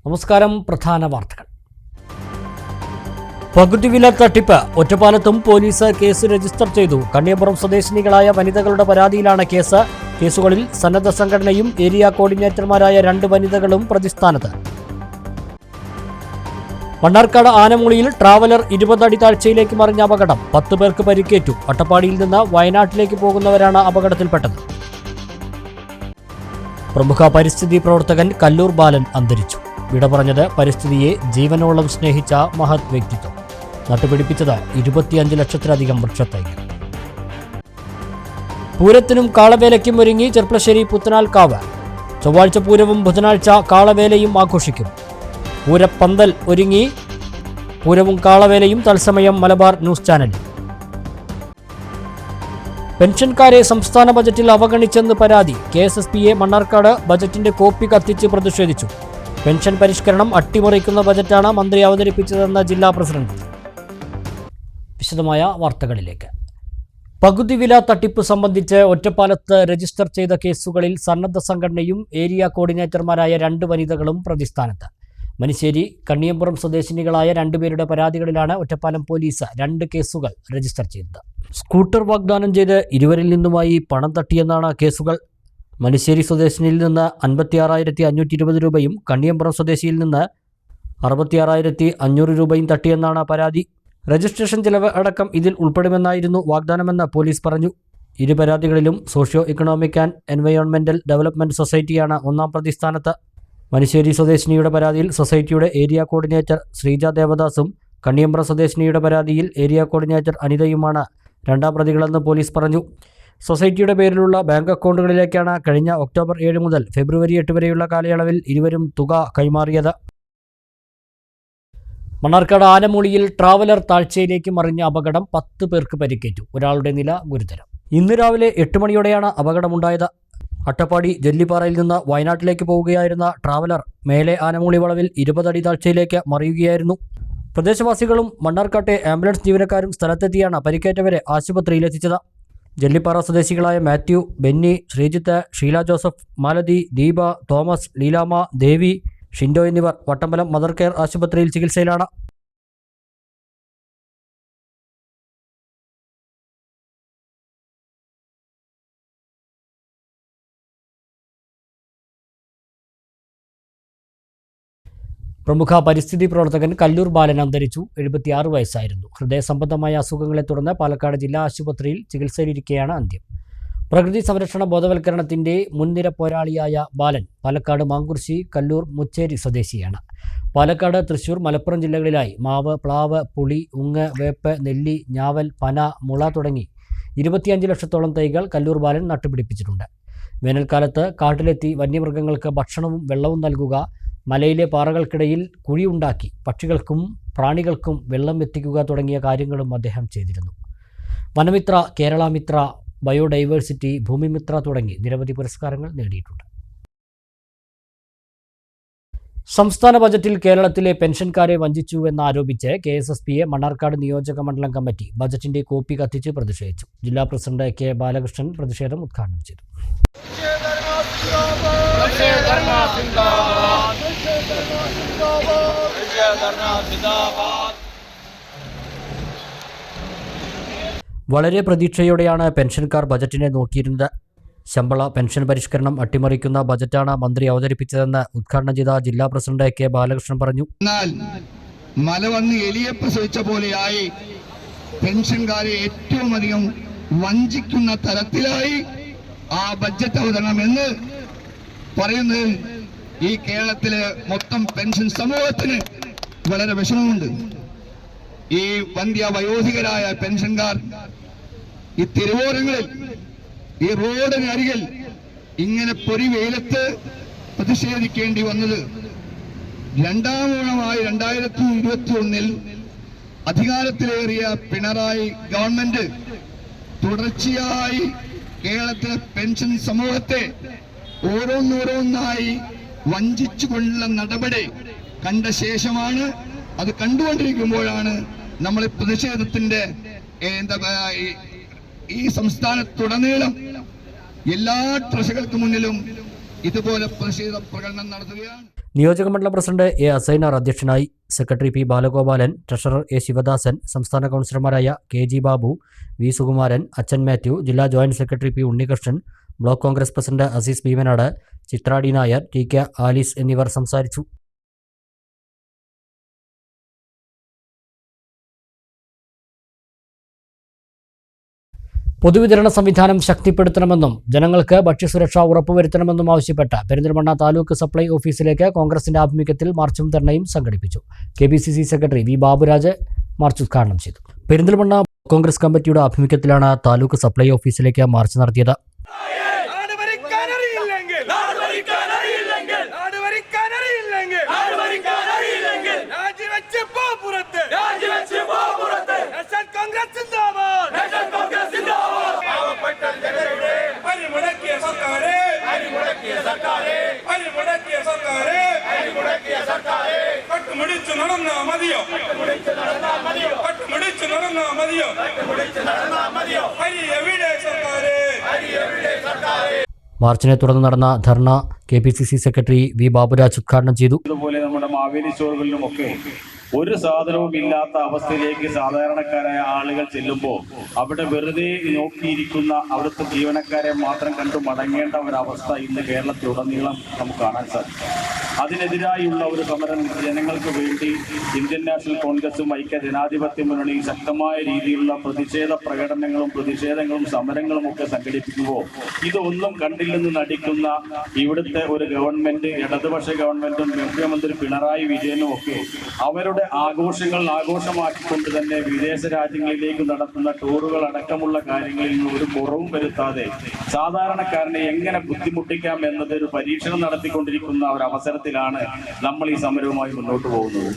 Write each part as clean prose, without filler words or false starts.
നമസ്കാരം. പ്രധാന വാർത്തകൾ. പകുതിവില തട്ടിപ്പ്. ഒറ്റപ്പാലത്തും പോലീസ് കേസ് രജിസ്റ്റർ ചെയ്തു. കണ്ണിയമ്പുറം സ്വദേശിനികളായ വനിതകളുടെ പരാതിയിലാണ് കേസ്. കേസുകളിൽ സന്നദ്ധ സംഘടനയും ഏരിയ കോർഡിനേറ്റർമാരായ 2 വനിതകളും പ്രതിസ്ഥാനത്ത്. മണ്ണാർക്കാട് ആനമുളിയിൽ ട്രാവലർ 20 അടി താഴ്ചയിലേക്ക് മറിഞ്ഞ അപകടം. 10 പേർക്ക് പരിക്കേറ്റു. അട്ടപ്പാടിയിൽ നിന്ന് വയനാട്ടിലേക്ക് പോകുന്നവരാണ് അപകടത്തിൽപ്പെട്ടത്. പ്രമുഖ പരിസ്ഥിതി പ്രവർത്തകൻ കല്ലൂർ ബാലൻ അന്തരിച്ചു. വിട പറഞ്ഞത് പരിസ്ഥിതിയെ ജീവനോളം സ്നേഹിച്ച മഹത് വ്യക്തിത്വം. നട്ടുപിടിപ്പിച്ചത് 25 ലക്ഷത്തിലധികം വൃക്ഷത്തൈകൾ. പൂരത്തിനും കാളവേലയ്ക്കും ഒരുങ്ങി ചെർപ്പളശ്ശേരി പുത്തനാൽക്കാവ്. ചൊവ്വാഴ്ച പൂരവും ബുധനാഴ്ച കാളവേലയും ആഘോഷിക്കും. പൂരപ്പന്തൽ ഒരുങ്ങി. പൂരവും കാളവേലയും തത്സമയം മലബാർ ന്യൂസ് ചാനലിൽ. പെൻഷൻകാരെ സംസ്ഥാന ബജറ്റിൽ അവഗണിച്ചെന്ന് പരാതി. KSSPയെ മണ്ണാർക്കാട് ബജറ്റിന്റെ കോപ്പി കത്തിച്ച് പ്രതിഷേധിച്ചു. പെൻഷൻ പരിഷ്കരണം അട്ടിമറിക്കുന്ന ബജറ്റാണ് മന്ത്രി അവതരിപ്പിച്ചതെന്ന് ജില്ലാ പ്രസിഡന്റ്. വിശദമായ വാർത്തകളിലേക്ക്. പകുതിവില തട്ടിപ്പ് സംബന്ധിച്ച് ഒറ്റപ്പാലത്ത് രജിസ്റ്റർ ചെയ്ത കേസുകളിൽ സന്നദ്ധ സംഘടനയും ഏരിയ കോർഡിനേറ്റർമാരായ 2 വനിതകളും പ്രതിസ്ഥാനത്ത്. മനിശ്ശേരി, കണ്ണിയമ്പുറം സ്വദേശിനികളായ 2 പേരുടെ പരാതികളിലാണ് ഒറ്റപ്പാലം പോലീസ് 2 കേസുകൾ രജിസ്റ്റർ ചെയ്തത്. സ്കൂട്ടർ വാഗ്ദാനം ചെയ്ത് ഇരുവരിൽ നിന്നുമായി പണം തട്ടിയെന്നാണ് കേസുകൾ. മനിശ്ശേരി സ്വദേശിനിയിൽ നിന്ന് 56,520 രൂപയും കണ്ണിയമ്പുറം സ്വദേശിയിൽ നിന്ന് 66,500 രൂപയും തട്ടിയെന്നാണ് പരാതി. രജിസ്ട്രേഷൻ ചെലവ് അടക്കം ഇതിൽ ഉൾപ്പെടുമെന്നായിരുന്നു വാഗ്ദാനമെന്ന് പോലീസ് പറഞ്ഞു. 2 പരാതികളിലും സോഷ്യോ ഇക്കണോമിക് ആൻഡ് എൻവയോൺമെന്റൽ ഡെവലപ്മെന്റ് സൊസൈറ്റിയാണ് 1-ാം പ്രതിസ്ഥാനത്ത്. മനിശ്ശേരി സ്വദേശിനിയുടെ പരാതിയിൽ സൊസൈറ്റിയുടെ ഏരിയ കോർഡിനേറ്റർ ശ്രീജ ദേവദാസും കണ്ണിയമ്പുറം സ്വദേശിനിയുടെ പരാതിയിൽ ഏരിയ കോർഡിനേറ്റർ അനിതയുമാണ് 2-ാം പ്രതികളെന്ന് പോലീസ് പറഞ്ഞു. സൊസൈറ്റിയുടെ പേരിലുള്ള ബാങ്ക് അക്കൗണ്ടുകളിലേക്കാണ് കഴിഞ്ഞ ഒക്ടോബർ 7 മുതൽ ഫെബ്രുവരി 8 വരെയുള്ള കാലയളവിൽ ഇരുവരും തുക കൈമാറിയത്. മണ്ണാർക്കാട് ആനമുളിയിൽ ട്രാവലർ താഴ്ചയിലേക്ക് മറിഞ്ഞ അപകടം. 10 പേർക്ക് പരിക്കേറ്റു. ഒരാളുടെ നില ഗുരുതരം. ഇന്ന് രാവിലെ 8 മണിയോടെയാണ് അപകടമുണ്ടായത്. അട്ടപ്പാടി ജല്ലിപ്പാറയിൽ നിന്ന് വയനാട്ടിലേക്ക് പോവുകയായിരുന്ന ട്രാവലർ മേലെ ആനമുളി വളവിൽ 20 അടി താഴ്ചയിലേക്ക് മറിയുകയായിരുന്നു. പ്രദേശവാസികളും മണ്ണാർക്കാട്ടെ ആംബുലൻസ് ജീവനക്കാരും സ്ഥലത്തെത്തിയാണ് പരിക്കേറ്റവരെ ആശുപത്രിയിലെത്തിച്ചത്. ജല്ലിപ്പാറ സ്വദേശികളായ മാത്യു, ബെന്നി, ശ്രീജിത്ത്, ഷീല ജോസഫ്, മാലതി, ദീപ, തോമസ്, ലീലാമ്മ, ദേവി, ഷിൻഡോ എന്നിവർ വട്ടമ്പലം മദർ കെയർ ആശുപത്രിയിൽ ചികിത്സയിലാണ്. പ്രമുഖ പരിസ്ഥിതി പ്രവർത്തകൻ കല്ലൂർ ബാലൻ അന്തരിച്ചു. 76 വയസ്സായിരുന്നു. ഹൃദയ സംബന്ധമായ അസുഖങ്ങളെ തുടർന്ന് പാലക്കാട് ജില്ലാ ആശുപത്രിയിൽ ചികിത്സയിലിരിക്കെയാണ് അന്ത്യം. പ്രകൃതി സംരക്ഷണ ബോധവൽക്കരണത്തിന്റെ മുൻനിര പോരാളിയായ ബാലൻ പാലക്കാട് മാങ്കുറിശി, കല്ലൂർ, മുച്ചേരി സ്വദേശിയാണ്. പാലക്കാട്, തൃശൂർ, മലപ്പുറം ജില്ലകളിലായി മാവ്, പ്ലാവ്, പുളി, ഉങ്ങ്, വേപ്പ്, നെല്ലി, ഞാവൽ, പന, മുള തുടങ്ങി 25 ലക്ഷത്തോളം തൈകൾ കല്ലൂർ ബാലൻ നട്ടുപിടിപ്പിച്ചിട്ടുണ്ട്. വേനൽക്കാലത്ത് കാട്ടിലെത്തി വന്യമൃഗങ്ങൾക്ക് ഭക്ഷണവും വെള്ളവും നൽകുക, മലയിലെ പാറകൾക്കിടയിൽ കുഴിയുണ്ടാക്കി പക്ഷികൾക്കും പ്രാണികൾക്കും വെള്ളം എത്തിക്കുക തുടങ്ങിയ കാര്യങ്ങളും അദ്ദേഹം ചെയ്തിരുന്നു. വനമിത്ര, കേരളമിത്ര, ബയോഡൈവേഴ്സിറ്റി, ഭൂമിമിത്ര തുടങ്ങി നിരവധി പുരസ്കാരങ്ങൾ നേടിയിട്ടുണ്ട്. സംസ്ഥാന ബജറ്റിൽ കേരളത്തിലെ പെൻഷൻകാരെ വഞ്ചിച്ചുവെന്നാരോപിച്ച് KSSPയെ മണ്ണാർക്കാട് നിയോജക മണ്ഡലം കമ്മിറ്റി ബജറ്റിന്റെ കോപ്പി കത്തിച്ച് പ്രതിഷേധിച്ചു. ജില്ലാ പ്രസിഡന്റ് K ബാലകൃഷ്ണൻ പ്രതിഷേധം ഉദ്ഘാടനം ചെയ്തു. വളരെ പ്രതീക്ഷയോടെയാണ് പെൻഷൻകാർ ബജറ്റിനെ നോക്കിയിരുന്നത്. ശമ്പള പെൻഷൻ പരിഷ്കരണം അട്ടിമറിക്കുന്ന ബജറ്റാണ് മന്ത്രി അവതരിപ്പിച്ചതെന്ന് ഉദ്ഘാടനം ചെയ്ത ജില്ലാ പ്രസിഡന്റ് K ബാലകൃഷ്ണൻ പറഞ്ഞു. എന്നാൽ മല വന്ന് എലിയെ പ്രസവിച്ച പോലെയായി പെൻഷൻകാരെ ഏറ്റവും അധികം വഞ്ചിക്കുന്ന തരത്തിലായി ആ ബജറ്റ് അവതരണം എന്ന് പറയുന്നത് ഈ കേരളത്തിലെ മൊത്തം പെൻഷൻ സമൂഹത്തിന് വളരെ വിഷമമുണ്ട്. ഈ വന്ധ്യ വയോധികരായ പെൻഷൻകാർ ഈ തെരുവോരങ്ങളിൽ, ഈ റോഡിനരികിൽ ഇങ്ങനെ പൊരി വെയിലത്ത് പ്രതിഷേധിക്കേണ്ടി വന്നത് 2ാം ഊഴമായി 2021 അധികാരത്തിലേറിയ പിണറായി ഗവൺമെന്റ് തുടർച്ചയായി കേരളത്തിലെ പെൻഷൻ സമൂഹത്തെ ഓരോന്നോരോന്നായി വഞ്ചിച്ചുകൊണ്ടുള്ള നടപടി കണ്ട ശേഷമാണ്, അത് കണ്ടുകൊണ്ടിരിക്കുമ്പോഴാണ് നമ്മൾ പ്രതിഷേധത്തിന്റെ ഈ സംസ്ഥാനത്തുടനീളം എല്ലാ ട്രഷകൾക്ക് മുന്നിലും ഇതുപോലെ പ്രതിഷേധ പ്രകടനം നടത്തുകയാണ്. നിയോജകമണ്ഡലം പ്രസിഡന്റ് എ അസൈനാർ അധ്യക്ഷനായി. Secretary P Balagopalan, treasurer A Sivadasan, സംസ്ഥാന കൗൺസിലർമാരായ K G Babu, V Sukumaran, അച്ഛൻ മാത്യു, ജില്ലാ joint secretary P Unnikrishnan, block Congress president Azeez Bheemanad, Chithra D Nair, T K Alice എന്നിവർ സംസാരിച്ചു. പൊതുവിതരണ സംവിധാനം ശക്തിപ്പെടുത്തണമെന്നും ജനങ്ങൾക്ക് ഭക്ഷ്യസുരക്ഷ ഉറപ്പുവരുത്തണമെന്നും ആവശ്യപ്പെട്ട് പെരിന്തൽമണ്ണ താലൂക്ക് സപ്ലൈ ഓഫീസിലേക്ക് കോൺഗ്രസിന്റെ ആഭിമുഖ്യത്തിൽ മാർച്ചും ധർണയും സംഘടിപ്പിച്ചു. KPCC secretary V Baburaj march ഉദ്ഘാടനം ചെയ്തു. പെരിന്തൽമണ്ണ കോൺഗ്രസ് കമ്മിറ്റിയുടെ ആഭിമുഖ്യത്തിലാണ് താലൂക്ക് സപ്ലൈ ഓഫീസിലേക്ക് മാർച്ച് നടത്തിയത്. മാർച്ചിനെ തുടർന്ന് നടന്ന ധർണ KPCC സെക്രട്ടറി വി ബാബുരാജ് ഉദ്ഘാടനം ചെയ്തു. ഇതുപോലെ നമ്മുടെ മാവേലി സ്റ്റോറുകളിലുമൊക്കെ ഒരു സാധനവും ഇല്ലാത്ത അവസ്ഥയിലേക്ക് സാധാരണക്കാരായ ആളുകൾ ചെല്ലുമ്പോൾ അവിടെ വെറുതെ നോക്കിയിരിക്കുന്ന അവിടുത്തെ ജീവനക്കാരെ മാത്രം കണ്ടു മടങ്ങേണ്ട ഒരവസ്ഥ ഇന്ന് കേരളത്തിലുടനീളം നമുക്ക് കാണാൻ സാധിക്കും. അതിനെതിരായുള്ള ഒരു സമരം ജനങ്ങൾക്ക് വേണ്ടി ഇന്ത്യൻ നാഷണൽ കോൺഗ്രസും ഐക്യ ജനാധിപത്യ മുന്നണിയും ശക്തമായ രീതിയിലുള്ള പ്രതിഷേധ പ്രകടനങ്ങളും പ്രതിഷേധങ്ങളും സമരങ്ങളും ഒക്കെ സംഘടിപ്പിക്കുമ്പോൾ ഇതൊന്നും കണ്ടില്ലെന്ന് നടിക്കുന്ന ഇവിടുത്തെ ഒരു ഗവൺമെന്റ്, ഇടതുപക്ഷ ഗവൺമെന്റും മുഖ്യമന്ത്രി പിണറായി വിജയനും ഒക്കെ അവരുടെ ആഘോഷങ്ങൾ ആഘോഷമാക്കിക്കൊണ്ട് തന്നെ വിദേശ രാജ്യങ്ങളിലേക്ക് നടത്തുന്ന ടൂറുകൾ അടക്കമുള്ള കാര്യങ്ങളിൽ നിന്ന് ഒരു കുറവും വരുത്താതെ സാധാരണക്കാരനെ എങ്ങനെ ബുദ്ധിമുട്ടിക്കാം എന്നത് ഒരു പരീക്ഷണം നടത്തിക്കൊണ്ടിരിക്കുന്ന ഒരു അവസരത്തിലാണ് നമ്മൾ ഈ സമരവുമായി മുന്നോട്ട് പോകുന്നത്.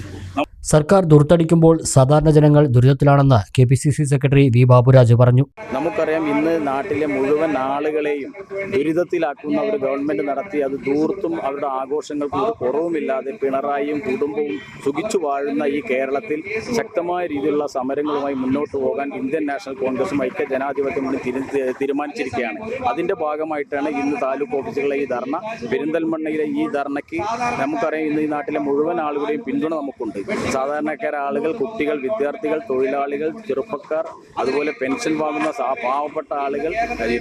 സർക്കാർ ദുർത്തടിക്കുമ്പോൾ സാധാരണ ജനങ്ങൾ ദുരിതത്തിലാണെന്ന് KPCC സെക്രട്ടറി വി ബാബുരാജ് പറഞ്ഞു. നമുക്കറിയാം, ഇന്ന് നാട്ടിലെ മുഴുവൻ ആളുകളെയും ദുരിതത്തിലാക്കുന്ന ഒരു ഗവൺമെന്റ് നടത്തി അത് ദൂർത്തും അവരുടെ ആഘോഷങ്ങൾക്ക് ഒരു കുറവുമില്ലാതെ പിണറായിയും കുടുംബവും സുഖിച്ചു വാഴുന്ന ഈ കേരളത്തിൽ ശക്തമായ രീതിയിലുള്ള സമരങ്ങളുമായി മുന്നോട്ട് പോകാൻ ഇന്ത്യൻ നാഷണൽ കോൺഗ്രസും ഐക്യ ജനാധിപത്യ മുന്നണി തീരുമാനിച്ചിരിക്കുകയാണ്. അതിന്റെ ഭാഗമായിട്ടാണ് ഇന്ന് താലൂക്ക് ഓഫീസുകളിലെ ഈ ധർണ. പെരിന്തൽമണ്ണയിലെ ഈ ധർണയ്ക്ക് നമുക്കറിയാം, ഇന്ന് ഈ നാട്ടിലെ മുഴുവൻ ആളുകളുടെയും പിന്തുണ നമുക്കുണ്ട്. സാധാരണക്കാരായ ആളുകൾ, കുട്ടികൾ, വിദ്യാർത്ഥികൾ, തൊഴിലാളികൾ, ചെറുപ്പക്കാർ, അതുപോലെ പെൻഷൻ വാങ്ങുന്ന പാവപ്പെട്ട ആളുകൾ,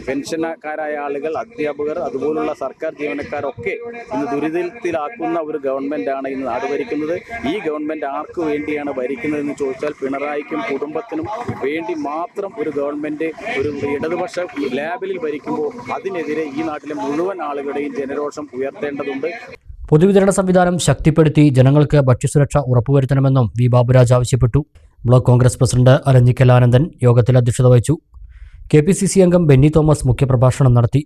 പെൻഷൻകാരായ ആളുകൾ, അധ്യാപകർ, അതുപോലുള്ള സർക്കാർ ജീവനക്കാരൊക്കെ ഇന്ന് ദുരിതത്തിലാക്കുന്ന ഒരു ഗവൺമെന്റാണ് ഇന്ന് നാട് ഭരിക്കുന്നത്. ഈ ഗവൺമെന്റ് ആർക്കു വേണ്ടിയാണ് ഭരിക്കുന്നതെന്ന് ചോദിച്ചാൽ പിണറായിക്കും കുടുംബത്തിനും വേണ്ടി മാത്രം ഒരു ഗവൺമെന്റ് ഒരു ഇടതുപക്ഷ ലേബലിൽ ഭരിക്കുമ്പോൾ അതിനെതിരെ ഈ നാട്ടിലെ മുഴുവൻ ആളുകളുടെയും ജനരോഷം ഉയർത്തേണ്ടതുണ്ട്. പൊതുവിതരണ സംവിധാനം ശക്തിപ്പെടുത്തി ജനങ്ങൾക്ക് ഭക്ഷ്യസുരക്ഷ ഉറപ്പുവരുത്തണമെന്നും വി ബാബുരാജ് ആവശ്യപ്പെട്ടു. ബ്ലോക്ക് കോൺഗ്രസ് പ്രസിഡന്റ് അലഞ്ഞിക്കൽ ആനന്ദൻ യോഗത്തിൽ അധ്യക്ഷത വഹിച്ചു. KPCC അംഗം ബെന്നി തോമസ് മുഖ്യപ്രഭാഷണം നടത്തി.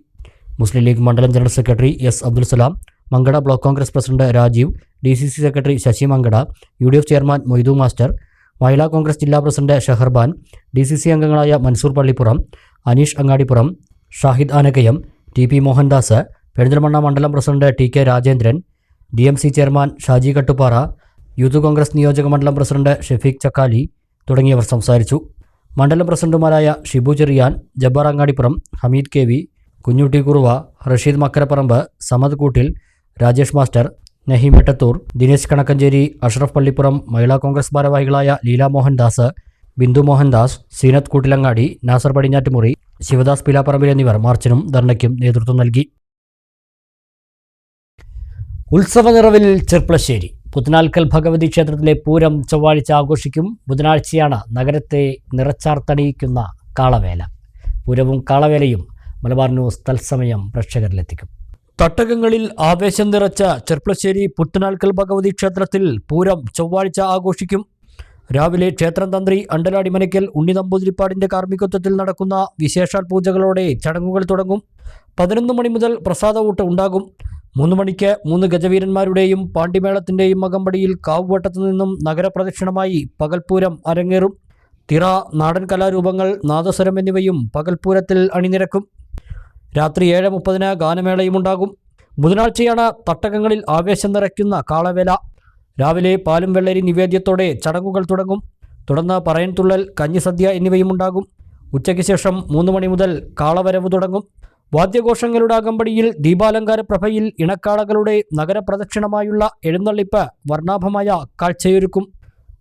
മുസ്ലിം ലീഗ് മണ്ഡലം general secretary S Abdulsalam, Mankada block Congress president Rajeev, DCC secretary Sasi Mankada, UDF chairman Moidu master, Mahila Congress ജില്ലാ പ്രസിഡന്റ് ഷഹർബാൻ, DCC അംഗങ്ങളായ മൻസൂർ പള്ളിപ്പുറം, അനീഷ് അങ്ങാടിപ്പുറം, ഷാഹിദ് ആനക്കയം, TP മോഹൻദാസ്, പെരിന്തൽമണ്ണ മണ്ഡലം president TK Rajendran, DMC chairman Shaji Kattuppara, youth Congress നിയോജക മണ്ഡലം പ്രസിഡന്റ് ഷെഫീഖ് ചക്കാലി തുടങ്ങിയവർ സംസാരിച്ചു. മണ്ഡലം പ്രസിഡന്റുമാരായ ഷിബു ചെറിയാൻ, ജബ്ബാർ അങ്ങാടിപ്പുറം, ഹമീദ് KV, കുഞ്ഞുട്ടി കുറുവ, റഷീദ് മക്കരപ്പറമ്പ്, സമദ് കൂട്ടിൽ, രാജേഷ് മാസ്റ്റർ, നഹീം എട്ടത്തൂർ, ദിനേശ് കണക്കഞ്ചേരി, അഷ്റഫ് പള്ളിപ്പുറം, മഹിളാ കോൺഗ്രസ് ഭാരവാഹികളായ ലീല മോഹൻദാസ്, ബിന്ദു മോഹൻദാസ്, സീനത്ത് കൂട്ടിലങ്ങാടി, നാസർ പടിഞ്ഞാറ്റുമുറി, ശിവദാസ് പിലാപ്പറമ്പിൽ എന്നിവർ മാർച്ചിനും ധർണയ്ക്കും നേതൃത്വം നൽകി. ഉത്സവ നിറവിൽ ചെർപ്പളശ്ശേരി പുത്തനാൽക്കൽ ഭഗവതി ക്ഷേത്രത്തിലെ പൂരം ചൊവ്വാഴ്ച ആഘോഷിക്കും. ബുധനാഴ്ചയാണ് നഗരത്തെ നിറച്ചാർത്തണിയിക്കുന്ന കാളവേല. പൂരവും കാളവേലയും മലബാർ ന്യൂസ് തത്സമയം പ്രേക്ഷകരിലെത്തിക്കും. തട്ടകങ്ങളിൽ ആവേശം നിറച്ച ചെർപ്പളശ്ശേരി പുത്തനാൽക്കൽ ഭഗവതി ക്ഷേത്രത്തിൽ പൂരം ചൊവ്വാഴ്ച ആഘോഷിക്കും. രാവിലെ ക്ഷേത്രം തന്ത്രി അണ്ടലാടി മനയ്ക്കൽ ഉണ്ണി നമ്പൂതിരിപ്പാടിൻ്റെ കാർമ്മികത്വത്തിൽ നടക്കുന്ന വിശേഷാൽ പൂജകളോടെ ചടങ്ങുകൾ തുടങ്ങും. 11 മണി മുതൽ പ്രസാദവൂട്ട് ഉണ്ടാകും. 3 മണിക്ക് 3 ഗജവീരന്മാരുടെയും പാണ്ടിമേളത്തിൻ്റെയും അകമ്പടിയിൽ കാവുവട്ടത്തു നിന്നും നഗരപ്രദക്ഷിണമായി പകൽപ്പൂരം അരങ്ങേറും. തിറ, നാടൻ കലാരൂപങ്ങൾ, നാദസ്വരം എന്നിവയും പകൽപ്പൂരത്തിൽ അണിനിരക്കും. രാത്രി 7:30 ഗാനമേളയുമുണ്ടാകും. ബുധനാഴ്ചയാണ് തട്ടകങ്ങളിൽ ആവേശം നിറയ്ക്കുന്ന കാളവേല. രാവിലെ പാലും വെള്ളരി നിവേദ്യത്തോടെ ചടങ്ങുകൾ തുടങ്ങും. തുടർന്ന് പറയൻതുള്ളൽ, കഞ്ഞിസദ്യ എന്നിവയുമുണ്ടാകും. ഉച്ചയ്ക്ക് ശേഷം 3 മണി മുതൽ കാളവരവ് തുടങ്ങും. വാദ്യഘോഷങ്ങളുടെ അകമ്പടിയിൽ ദീപാലങ്കാര പ്രഭയിൽ ഇണക്കാളകളുടെ നഗരപ്രദക്ഷിണമായുള്ള എഴുന്നള്ളിപ്പ് വർണ്ണാഭമായ കാഴ്ചയൊരുക്കും.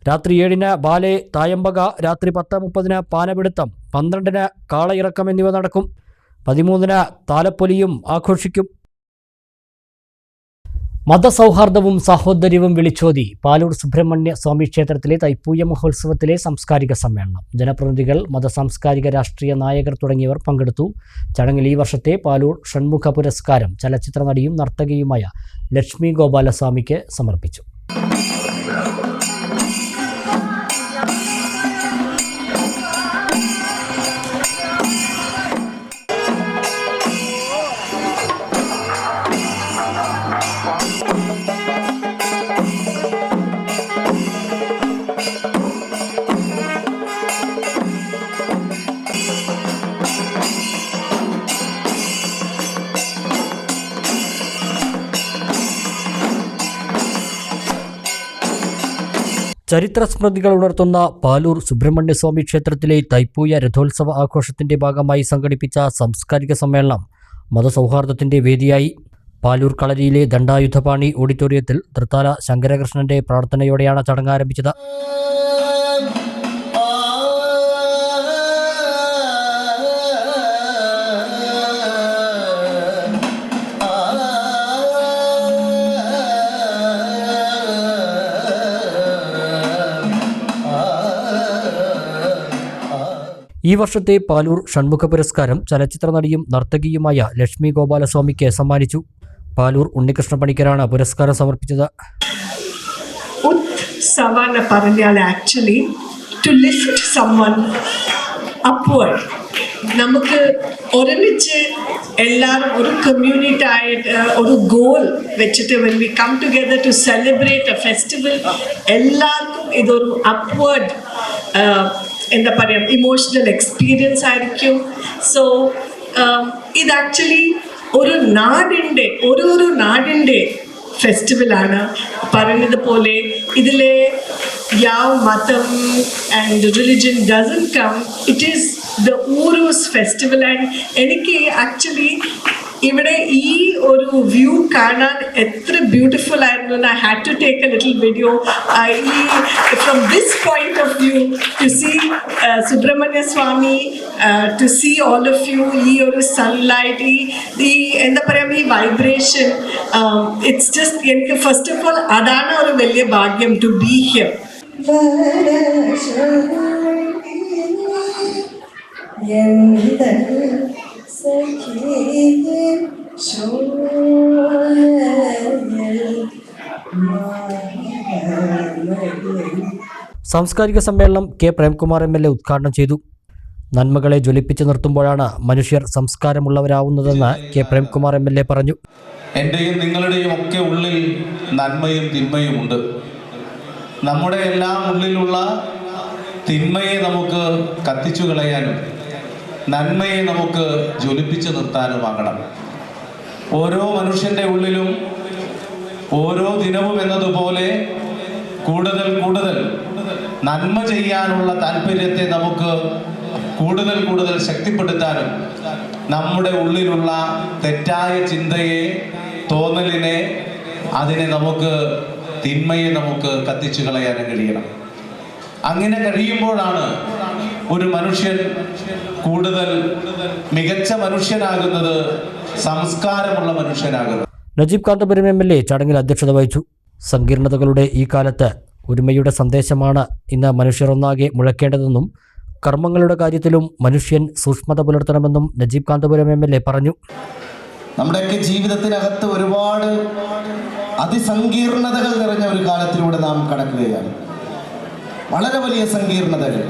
രാത്രി 7-ന് ബാലെ തായമ്പക, രാത്രി 10:30-ന് പാനപിടുത്തം, 12-ന് കാളയിറക്കം എന്നിവ നടക്കും. 13-ന് താലപ്പൊലിയും ആഘോഷിക്കും. മതസൗഹാർദ്ദവും സാഹോദര്യവും വിളിച്ചോതി പാലൂർ സുബ്രഹ്മണ്യ സ്വാമി ക്ഷേത്രത്തിലെ തൈപ്പൂയ മഹോത്സവത്തിലെ സാംസ്കാരിക സമ്മേളനം. ജനപ്രതിനിധികൾ, മതസാംസ്കാരിക രാഷ്ട്രീയ നായകർ തുടങ്ങിയവർ പങ്കെടുത്തു. ചടങ്ങിൽ ഈ വർഷത്തെ പാലൂർ ഷൺമുഖ പുരസ്കാരം ചലച്ചിത്ര നടിയും നർത്തകിയുമായ ലക്ഷ്മി ഗോപാലസ്വാമിക്ക് സമർപ്പിച്ചു. ചരിത്രസ്മൃതികൾ ഉണർത്തുന്ന പാലൂർ സുബ്രഹ്മണ്യസ്വാമി ക്ഷേത്രത്തിലെ തൈപ്പൂയ രഥോത്സവ ആഘോഷത്തിന്റെ ഭാഗമായി സംഘടിപ്പിച്ച സാംസ്കാരിക സമ്മേളനം മതസൗഹാർദ്ദത്തിന്റെ വേദിയായി. പാലൂർ കളരിയിലെ ദണ്ഡായുധപാണി ഓഡിറ്റോറിയത്തിൽ തൃത്താല ശങ്കരകൃഷ്ണന്റെ പ്രാർത്ഥനയോടെയാണ് ചടങ്ങ് ആരംഭിച്ചത്. ഈ വർഷത്തെ പാലൂർ ഷൺമുഖ പുരസ്കാരം ചലച്ചിത്ര നടിയും നർത്തകിയുമായ ലക്ഷ്മി ഗോപാലസ്വാമിക്ക് സമ്മാനിച്ചു. പാലൂർ ഉണ്ണികൃഷ്ണ പണിക്കരാണ് പുരസ്കാരം സമർപ്പിച്ചത്. ഉത്സവന പറഞ്ഞാൽ actually to lift someone upward. നമുക്ക് ഒരുമിച്ച് എല്ലാവരും ഒരു കമ്മ്യൂണിറ്റി ആയിട്ട് ഒരു ഗോൾ വെച്ചിട്ട് when we come together to celebrate a festival, എല്ലാവർക്കും ഇതൊരു അപ്വേർഡ് എന്താ പറയുക ഇമോഷണൽ എക്സ്പീരിയൻസ് ആയിരിക്കും. സോ ഇത് ആക്ച്വലി ഒരു നാടിൻ്റെ ഫെസ്റ്റിവലാണ്. പറഞ്ഞതുപോലെ ഇതിലെ ಯಾವ മതം and religion doesn't come, it is the Uroos festival. And എനിക്ക് ആക്ച്വലി ഇവിടെ ഈ ഒരു വ്യൂ കാണാൻ എത്ര ബ്യൂട്ടിഫുൾ ആയിരുന്നു. I had to take a little video from this point of view to see Subrahmanya Swami, to see all of you. ഈ ഒരു sunlight, ഈ എന്താ പറയുക ഈ വൈബ്രേഷൻ, ഇറ്റ്സ് ജസ്റ്റ് എനിക്ക് ഫസ്റ്റ് ഓഫ് ഓൾ അതാണ് ഒരു വലിയ ഭാഗ്യം ടു ബി ഹിയർ. സാംസ്കാരിക സമ്മേളനം കെ പ്രേംകുമാർ MLA ഉദ്ഘാടനം ചെയ്തു. നന്മകളെ ജ്വലിപ്പിച്ചു നിർത്തുമ്പോഴാണ് മനുഷ്യർ സംസ്കാരമുള്ളവരാവുന്നതെന്ന് കെ പ്രേംകുമാർ MLA പറഞ്ഞു. എൻ്റെയും നിങ്ങളുടെയും ഒക്കെ ഉള്ളിൽ നന്മയും തിന്മയും ഉണ്ട്. നമ്മുടെ എല്ലാം ഉള്ളിലുള്ള തിന്മയെ നമുക്ക് കത്തിച്ചു കളയാനും നന്മയെ നമുക്ക് ജ്വലിപ്പിച്ചു നിർത്താനുമാകണം. ഓരോ മനുഷ്യൻ്റെ ഉള്ളിലും ഓരോ ദിനവും എന്നതുപോലെ കൂടുതൽ കൂടുതൽ നന്മ ചെയ്യാനുള്ള താല്പര്യത്തെ നമുക്ക് കൂടുതൽ കൂടുതൽ ശക്തിപ്പെടുത്താനും നമ്മുടെ ഉള്ളിലുള്ള തെറ്റായ ചിന്തയെ, തോന്നലിനെ, അതിനെ നമുക്ക് തിന്മയെ നമുക്ക് കത്തിച്ചു കളയാനും കഴിയണം. അങ്ങനെ കഴിയുമ്പോഴാണ് ഒരു മനുഷ്യൻ കൂടുതൽ മികച്ച മനുഷ്യനാകുന്നത്, സംസ്കാരമുള്ള മനുഷ്യനാകുന്നത്. നജീബ് കാന്തപുരം MLA ചടങ്ങിൽ അധ്യക്ഷത വഹിച്ചു. സങ്കീർണതകളുടെ ഈ കാലത്ത് ഒരുമയുടെ സന്ദേശമാണ് ഇന്ന് മനുഷ്യരൊന്നാകെ മുഴക്കേണ്ടതെന്നും കർമ്മങ്ങളുടെ കാര്യത്തിലും മനുഷ്യൻ സൂക്ഷ്മത പുലർത്തണമെന്നും നജീബ് കാന്തപുരം MLA പറഞ്ഞു. നമ്മുടെയൊക്കെ ജീവിതത്തിനകത്ത് ഒരുപാട് അതിസങ്കീർണതകൾ നിറഞ്ഞ ഒരു കാലത്തിലൂടെ നാം കടക്കുകയാണ്. വളരെ വലിയ സങ്കീർണതകൾ.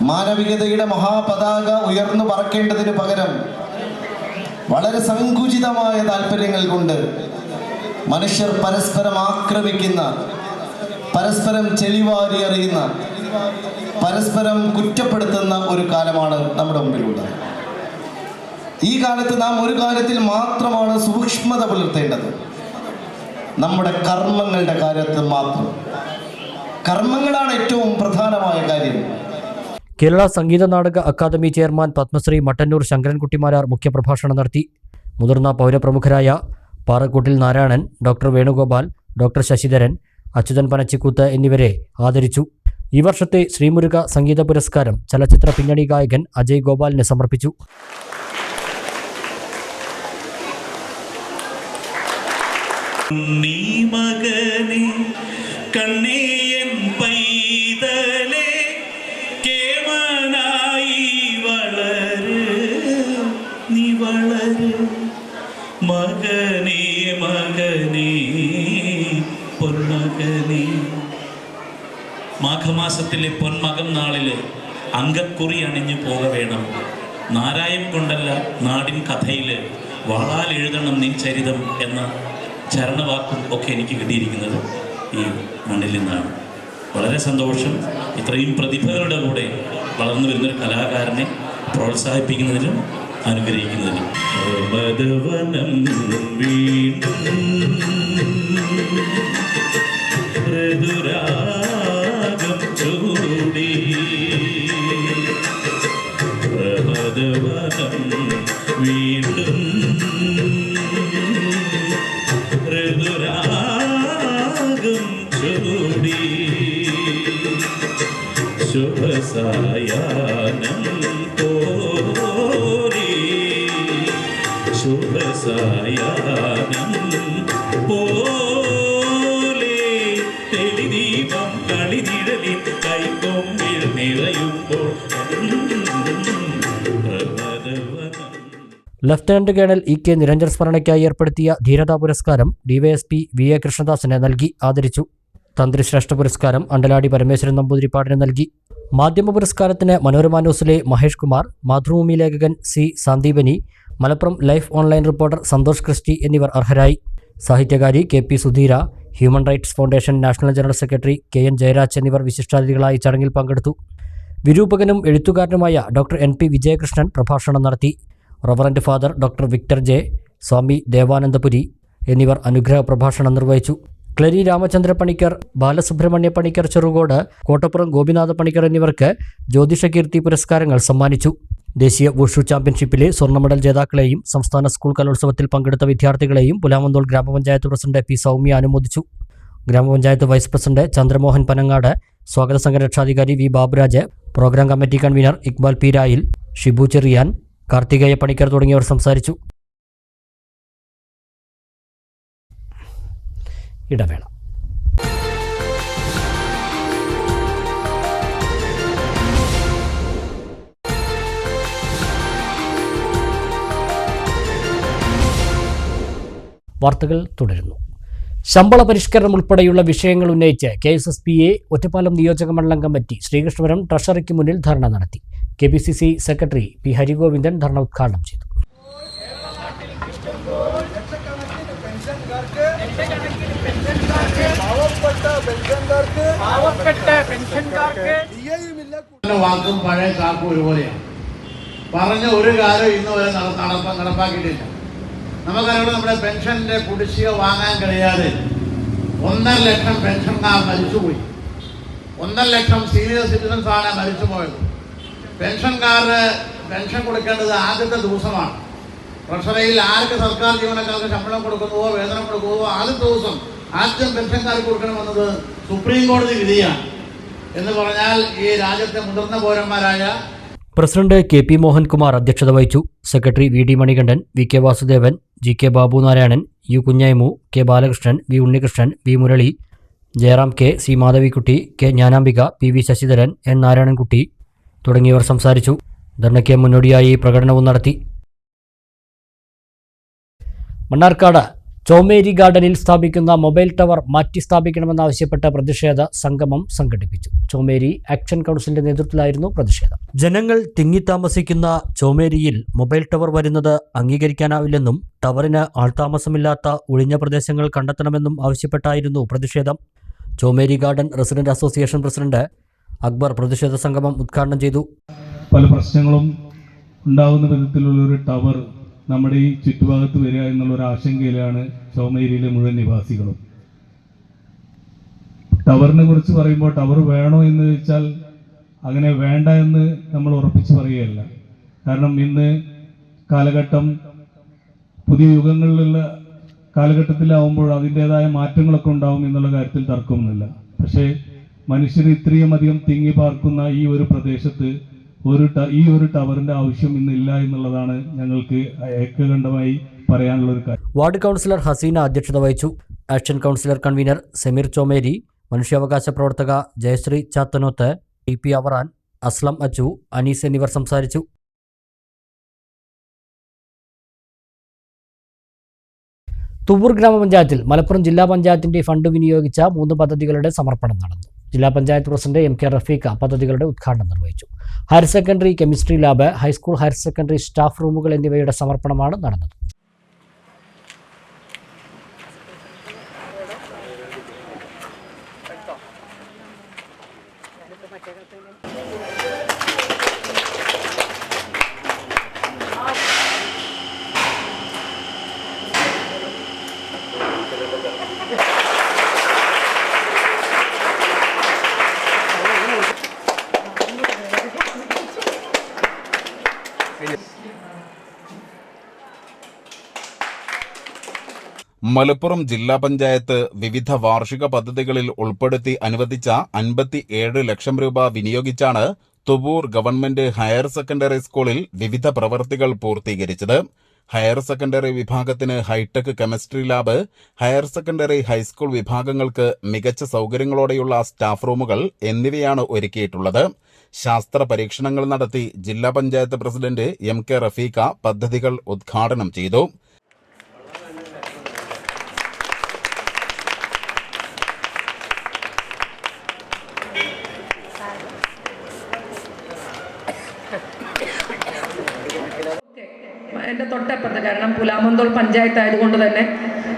മാനവികതയുടെ മഹാപതാക ഉയർന്നു പറക്കേണ്ടതിന് പകരം വളരെ സങ്കുചിതമായ താല്പര്യങ്ങൾ കൊണ്ട് മനുഷ്യർ പരസ്പരം ആക്രമിക്കുന്ന, പരസ്പരം ചെളിവാരി എറിയുന്ന, പരസ്പരം കുറ്റപ്പെടുത്തുന്ന ഒരു കാലമാണ് നമ്മുടെ മുമ്പിലുള്ളത്. ഈ കാലത്ത് നാം ഒരു കാര്യത്തിൽ മാത്രമാണ് സൂക്ഷ്മത പുലർത്തേണ്ടത്, നമ്മുടെ കർമ്മങ്ങളുടെ കാര്യത്തിൽ മാത്രം. കർമ്മങ്ങളാണ് ഏറ്റവും പ്രധാനമായ കാര്യം. കേരള സംഗീത നാടക അക്കാദമി ചെയർമാൻ പത്മശ്രീ മട്ടന്നൂർ ശങ്കരൻകുട്ടിമാരാർ മുഖ്യപ്രഭാഷണം നടത്തി. മുതിർന്ന പൗരപ്രമുഖരായ പാറക്കൂട്ടിൽ നാരായണൻ, ഡോക്ടർ വേണുഗോപാൽ, ഡോക്ടർ ശശിധരൻ, അച്യുതൻ പനച്ചിക്കൂത്ത് എന്നിവരെ ആദരിച്ചു. ഈ വർഷത്തെ ശ്രീമുരുക സംഗീത പുരസ്കാരം ചലച്ചിത്ര പിന്നണി ഗായകൻ അജയ് ഗോപാലിന് സമർപ്പിച്ചു. നീ മകനെ കണ്ണേയൻ പൈതലേ കേമനായി വളര് നീ വളര് മകനേ മകനേ പൊന്മകനേ. മാഘമാസത്തിലെ പൊന്മകം നാളില് അങ്കക്കുറി അണിഞ്ഞു പോക വേണം. നാരായം കൊണ്ടല്ല നാടിൻ കഥയില് വാളാൽ എഴുതണം നിൻ ചരിതം എന്ന ചരണവാക്കും ഒക്കെ എനിക്ക് കിട്ടിയിരിക്കുന്നത് ഈ മണ്ണിൽ നിന്നാണ്. വളരെ സന്തോഷം. ഇത്രയും പ്രതിഭകളുടെ കൂടെ വളർന്നു വരുന്നൊരു കലാകാരനെ പ്രോത്സാഹിപ്പിക്കുന്നതിലും അനുഗ്രഹിക്കുന്നതിലും. മധുവനം വീണ്ടും മൃദുരാഗം ചൂടി മധുവനം വീണ്ടും മൃദുരാഗം ചൂടി ശുഭസായാനം പോരി ശുഭസായാനം പോലെ തെളിദീപം കളിനിഴലിൽ കൈക്കൊമ്പിൽ നിറയുമ്പോൾ ലഫ്റ്റനന്റ് കേണൽ ഇ.കെ. നിരഞ്ജൻ സ്മരണയ്ക്കായി ഏർപ്പെടുത്തിയ ധീരതാ പുരസ്കാരം ഡിവൈഎസ്പി വി.എ. കൃഷ്ണദാസിന് നൽകി ആദരിച്ചു. തന്ത്രിശ്രേഷ്ഠ പുരസ്കാരം അണ്ടലാടി പരമേശ്വരൻ നമ്പൂതിരിപ്പാടിന് നൽകി. മാധ്യമ പുരസ്കാരത്തിന് മനോരമ ന്യൂസിലെ മഹേഷ് കുമാർ, മാതൃഭൂമി ലേഖകൻ C Sandeepani, Malappuram life online reporter Santhosh Christy എന്നിവർ അർഹരായി. സാഹിത്യകാരി K P. Sudheera, human rights foundation national general secretary K N. Jayaraj എന്നിവർ വിശിഷ്ടാതിഥികളായി ചടങ്ങിൽ പങ്കെടുത്തു. വിരൂപകനും എഴുത്തുകാരനുമായ ഡോക്ടർ എൻ.പി. വിജയകൃഷ്ണൻ പ്രഭാഷണം നടത്തി. Reverend father doctor Victor J, Swami Devanandapuri എന്നിവർ അനുഗ്രഹ പ്രഭാഷണം നിർവഹിച്ചു. ക്ലരി രാമചന്ദ്ര പണിക്കർ, ബാലസുബ്രഹ്മണ്യ പണിക്കർ ചെറുകോട്, കോട്ടപ്പുറം ഗോപിനാഥ പണിക്കർ എന്നിവർക്ക് ജ്യോതിഷകീർത്തി പുരസ്കാരങ്ങൾ സമ്മാനിച്ചു. ദേശീയ വുഷു ചാമ്പ്യൻഷിപ്പിലെ സ്വർണ്ണ മെഡൽ ജേതാക്കളെയും സംസ്ഥാന സ്കൂൾ കലോത്സവത്തിൽ പങ്കെടുത്ത വിദ്യാർത്ഥികളെയും പുലാമന്തോൾ ഗ്രാമപഞ്ചായത്ത് പ്രസിഡന്റ് പി സൗമ്യ അനുമോദിച്ചു. ഗ്രാമപഞ്ചായത്ത് വൈസ് പ്രസിഡന്റ് ചന്ദ്രമോഹൻ പനങ്ങാട്, സ്വാഗത സംഘ രക്ഷാധികാരി V Baburaj, programme committee convener Iqbal P Rayil, Shibu Cherian, Karthikeya Panicker തുടങ്ങിയവർ സംസാരിച്ചു. ഇടവേള. വാർത്തകൾ തുടരുന്നു. ശമ്പള പരിഷ്കരണം ഉൾപ്പെടെയുള്ള വിഷയങ്ങൾ ഉന്നയിച്ച് KSSPA ഒറ്റപ്പാലം നിയോജക മണ്ഡലം കമ്മിറ്റി ശ്രീകൃഷ്ണപുരം ട്രഷറിക്ക് മുന്നിൽ ധർണ നടത്തി. KPCC സെക്രട്ടറി പി ഹരിഗോവിന്ദൻ ധർണ ഉദ്ഘാടനം ചെയ്തു. വാക്കും പഴയ ചാക്കും ഒരുപോലെയാണ്. പറഞ്ഞ ഒരു കാര്യം ഇന്ന് വരെ നടപ്പാക്കിയിട്ടില്ല. നമുക്കറിയാം, നമ്മുടെ പെൻഷന്റെ കുടിശ്ശിക വാങ്ങാൻ കഴിയാതെ 1.5 ലക്ഷം പെൻഷൻകാർ മരിച്ചുപോയി. 1.5 ലക്ഷം സീനിയർ സിറ്റിസൺസ് ആണ് മരിച്ചുപോയത്. പെൻഷൻകാർക്ക് പെൻഷൻ കൊടുക്കേണ്ടത് ആദ്യത്തെ ദിവസമാണ്. ട്രഷറിയിൽ ആർക്ക് സർക്കാർ ജീവനക്കാർക്ക് ശമ്പളം കൊടുക്കുന്നുവോ വേതനം കൊടുക്കുന്നുവോ ആദ്യത്തെ ദിവസം ആദ്യം പെൻഷൻകാർക്ക് കൊടുക്കണമെന്നത് സുപ്രീം കോടതി വിധിയാണ്. എന്ന് പറഞ്ഞാൽ ഈ രാജ്യത്തെ മുതിർന്ന പൗരന്മാരായ പ്രസിഡന്റ് KP മോഹൻകുമാർ അധ്യക്ഷത വഹിച്ചു. Secretary VD Manikandan, VK Vasudevan, GK Babu Narayanan, U Kunjaimu, K Balakrishnan, V Unnikrishnan, V Murali, Jayaram K, C Madhavikutty, K Gnanambika, PV Sasidharan, N Narayanankutty തുടങ്ങിയവർ സംസാരിച്ചു. ധർണയ്ക്ക് മുന്നോടിയായി പ്രകടനവും നടത്തി. മണ്ണാർക്കാട് ചോമേരി ഗാർഡനിൽ സ്ഥാപിക്കുന്ന മൊബൈൽ ടവർ മാറ്റി സ്ഥാപിക്കണമെന്നാവശ്യപ്പെട്ട പ്രതിഷേധ സംഗമം സംഘടിപ്പിച്ചു. ചോമേരി ആക്ഷൻ കൗൺസിലിന്റെ നേതൃത്വത്തിലായിരുന്നു പ്രതിഷേധം. ജനങ്ങൾ തിങ്ങിത്താമസിക്കുന്ന ചോമേരിയിൽ മൊബൈൽ ടവർ വരുന്നത് അംഗീകരിക്കാനാവില്ലെന്നും ടവറിന് ആൾതാമസമില്ലാത്ത ഒഴിഞ്ഞ പ്രദേശങ്ങൾ കണ്ടെത്തണമെന്നും ആവശ്യപ്പെട്ടായിരുന്നു പ്രതിഷേധം. Chomeri garden resident association president Akbar പ്രതിഷേധ സംഗമം ഉദ്ഘാടനം ചെയ്തു. പല പ്രശ്നങ്ങളും ഉണ്ടാകുന്ന വിധത്തിലുള്ളൊരു ടവർ നമ്മുടെ ഈ ചുറ്റുഭാഗത്ത് വരിക എന്നുള്ളൊരു ആശങ്കയിലാണ് ചോമേരിയിലെ മുഴുവൻ നിവാസികളും. ടവറിനെ കുറിച്ച് പറയുമ്പോൾ ടവർ വേണോ എന്ന് ചോദിച്ചാൽ അങ്ങനെ വേണ്ട എന്ന് നമ്മൾ ഉറപ്പിച്ച് പറയുകയല്ല. കാരണം ഇന്ന് കാലഘട്ടം പുതിയ യുഗങ്ങളിലുള്ള കാലഘട്ടത്തിലാവുമ്പോൾ അതിൻ്റെതായ മാറ്റങ്ങളൊക്കെ ഉണ്ടാവും എന്നുള്ള കാര്യത്തിൽ തർക്കമൊന്നുമില്ല. പക്ഷേ മനുഷ്യർ ഇത്രയും അധികം തിങ്ങി പാർക്കുന്ന ഈ ഒരു പ്രദേശത്ത് ഈ ഒരു ടവറിൻ്റെ ആവശ്യം ഇന്നില്ല എന്നുള്ളതാണ് ഞങ്ങൾക്ക് ഏകകണ്ഠമായി പറയാനുള്ള ഒരു കാര്യം. വാർഡ് കൗൺസിലർ ഹസീന അധ്യക്ഷത വഹിച്ചു. ആക്ഷൻ കൗൺസിലർ കൺവീനർ സമീർ ചോമേരി, മനുഷ്യാവകാശ പ്രവർത്തക ജയശ്രീ ചാത്തനോത്ത്, ടി.പി. അവറാൻ, അസ്ലം അച്ചു, അനീസ് എന്നിവർ സംസാരിച്ചു. തുവ്വൂർ ഗ്രാമപഞ്ചായത്തിൽ മലപ്പുറം ജില്ലാ പഞ്ചായത്തിന്റെ ഫണ്ട് വിനിയോഗിച്ച 3 പദ്ധതികളുടെ സമർപ്പണം നടന്നു. ജില്ലാ panchayat president M K Rafeekha പദ്ധതികളുടെ ഉദ്ഘാടനം നിർവഹിച്ചു. Higher secondary chemistry lab, high school higher secondary staff റൂമുകൾ എന്നിവയുടെ സമർപ്പണമാണ് നടന്നത്. മലപ്പുറം ജില്ലാ പഞ്ചായത്ത് വിവിധ വാർഷിക പദ്ധതികളിൽ ഉൾപ്പെടുത്തി അനുവദിച്ച 57 ലക്ഷം രൂപ വിനിയോഗിച്ചാണ് തുവ്വൂർ ഗവൺമെന്റ് ഹയർ സെക്കൻഡറി സ്കൂളിൽ വിവിധ പ്രവൃത്തികൾ പൂർത്തീകരിച്ചത്. ഹയർ സെക്കൻഡറി വിഭാഗത്തിന് hi tech chemistry lab, higher secondary high school വിഭാഗങ്ങൾക്ക് മികച്ച സൗകര്യങ്ങളോടെയുള്ള സ്റ്റാഫ് റൂമുകൾ എന്നിവയാണ് ഒരുക്കിയിട്ടുള്ളത്. ശാസ്ത്ര പരീക്ഷണങ്ങൾ നടത്തി ജില്ലാ panchayat president M K Rafeekha പദ്ധതികൾ ഉദ്ഘാടനം ചെയ്തു. എൻ്റെ തൊട്ടപ്പുറത്ത്, കാരണം പുലാമന്തോൾ പഞ്ചായത്ത് ആയതുകൊണ്ട് തന്നെ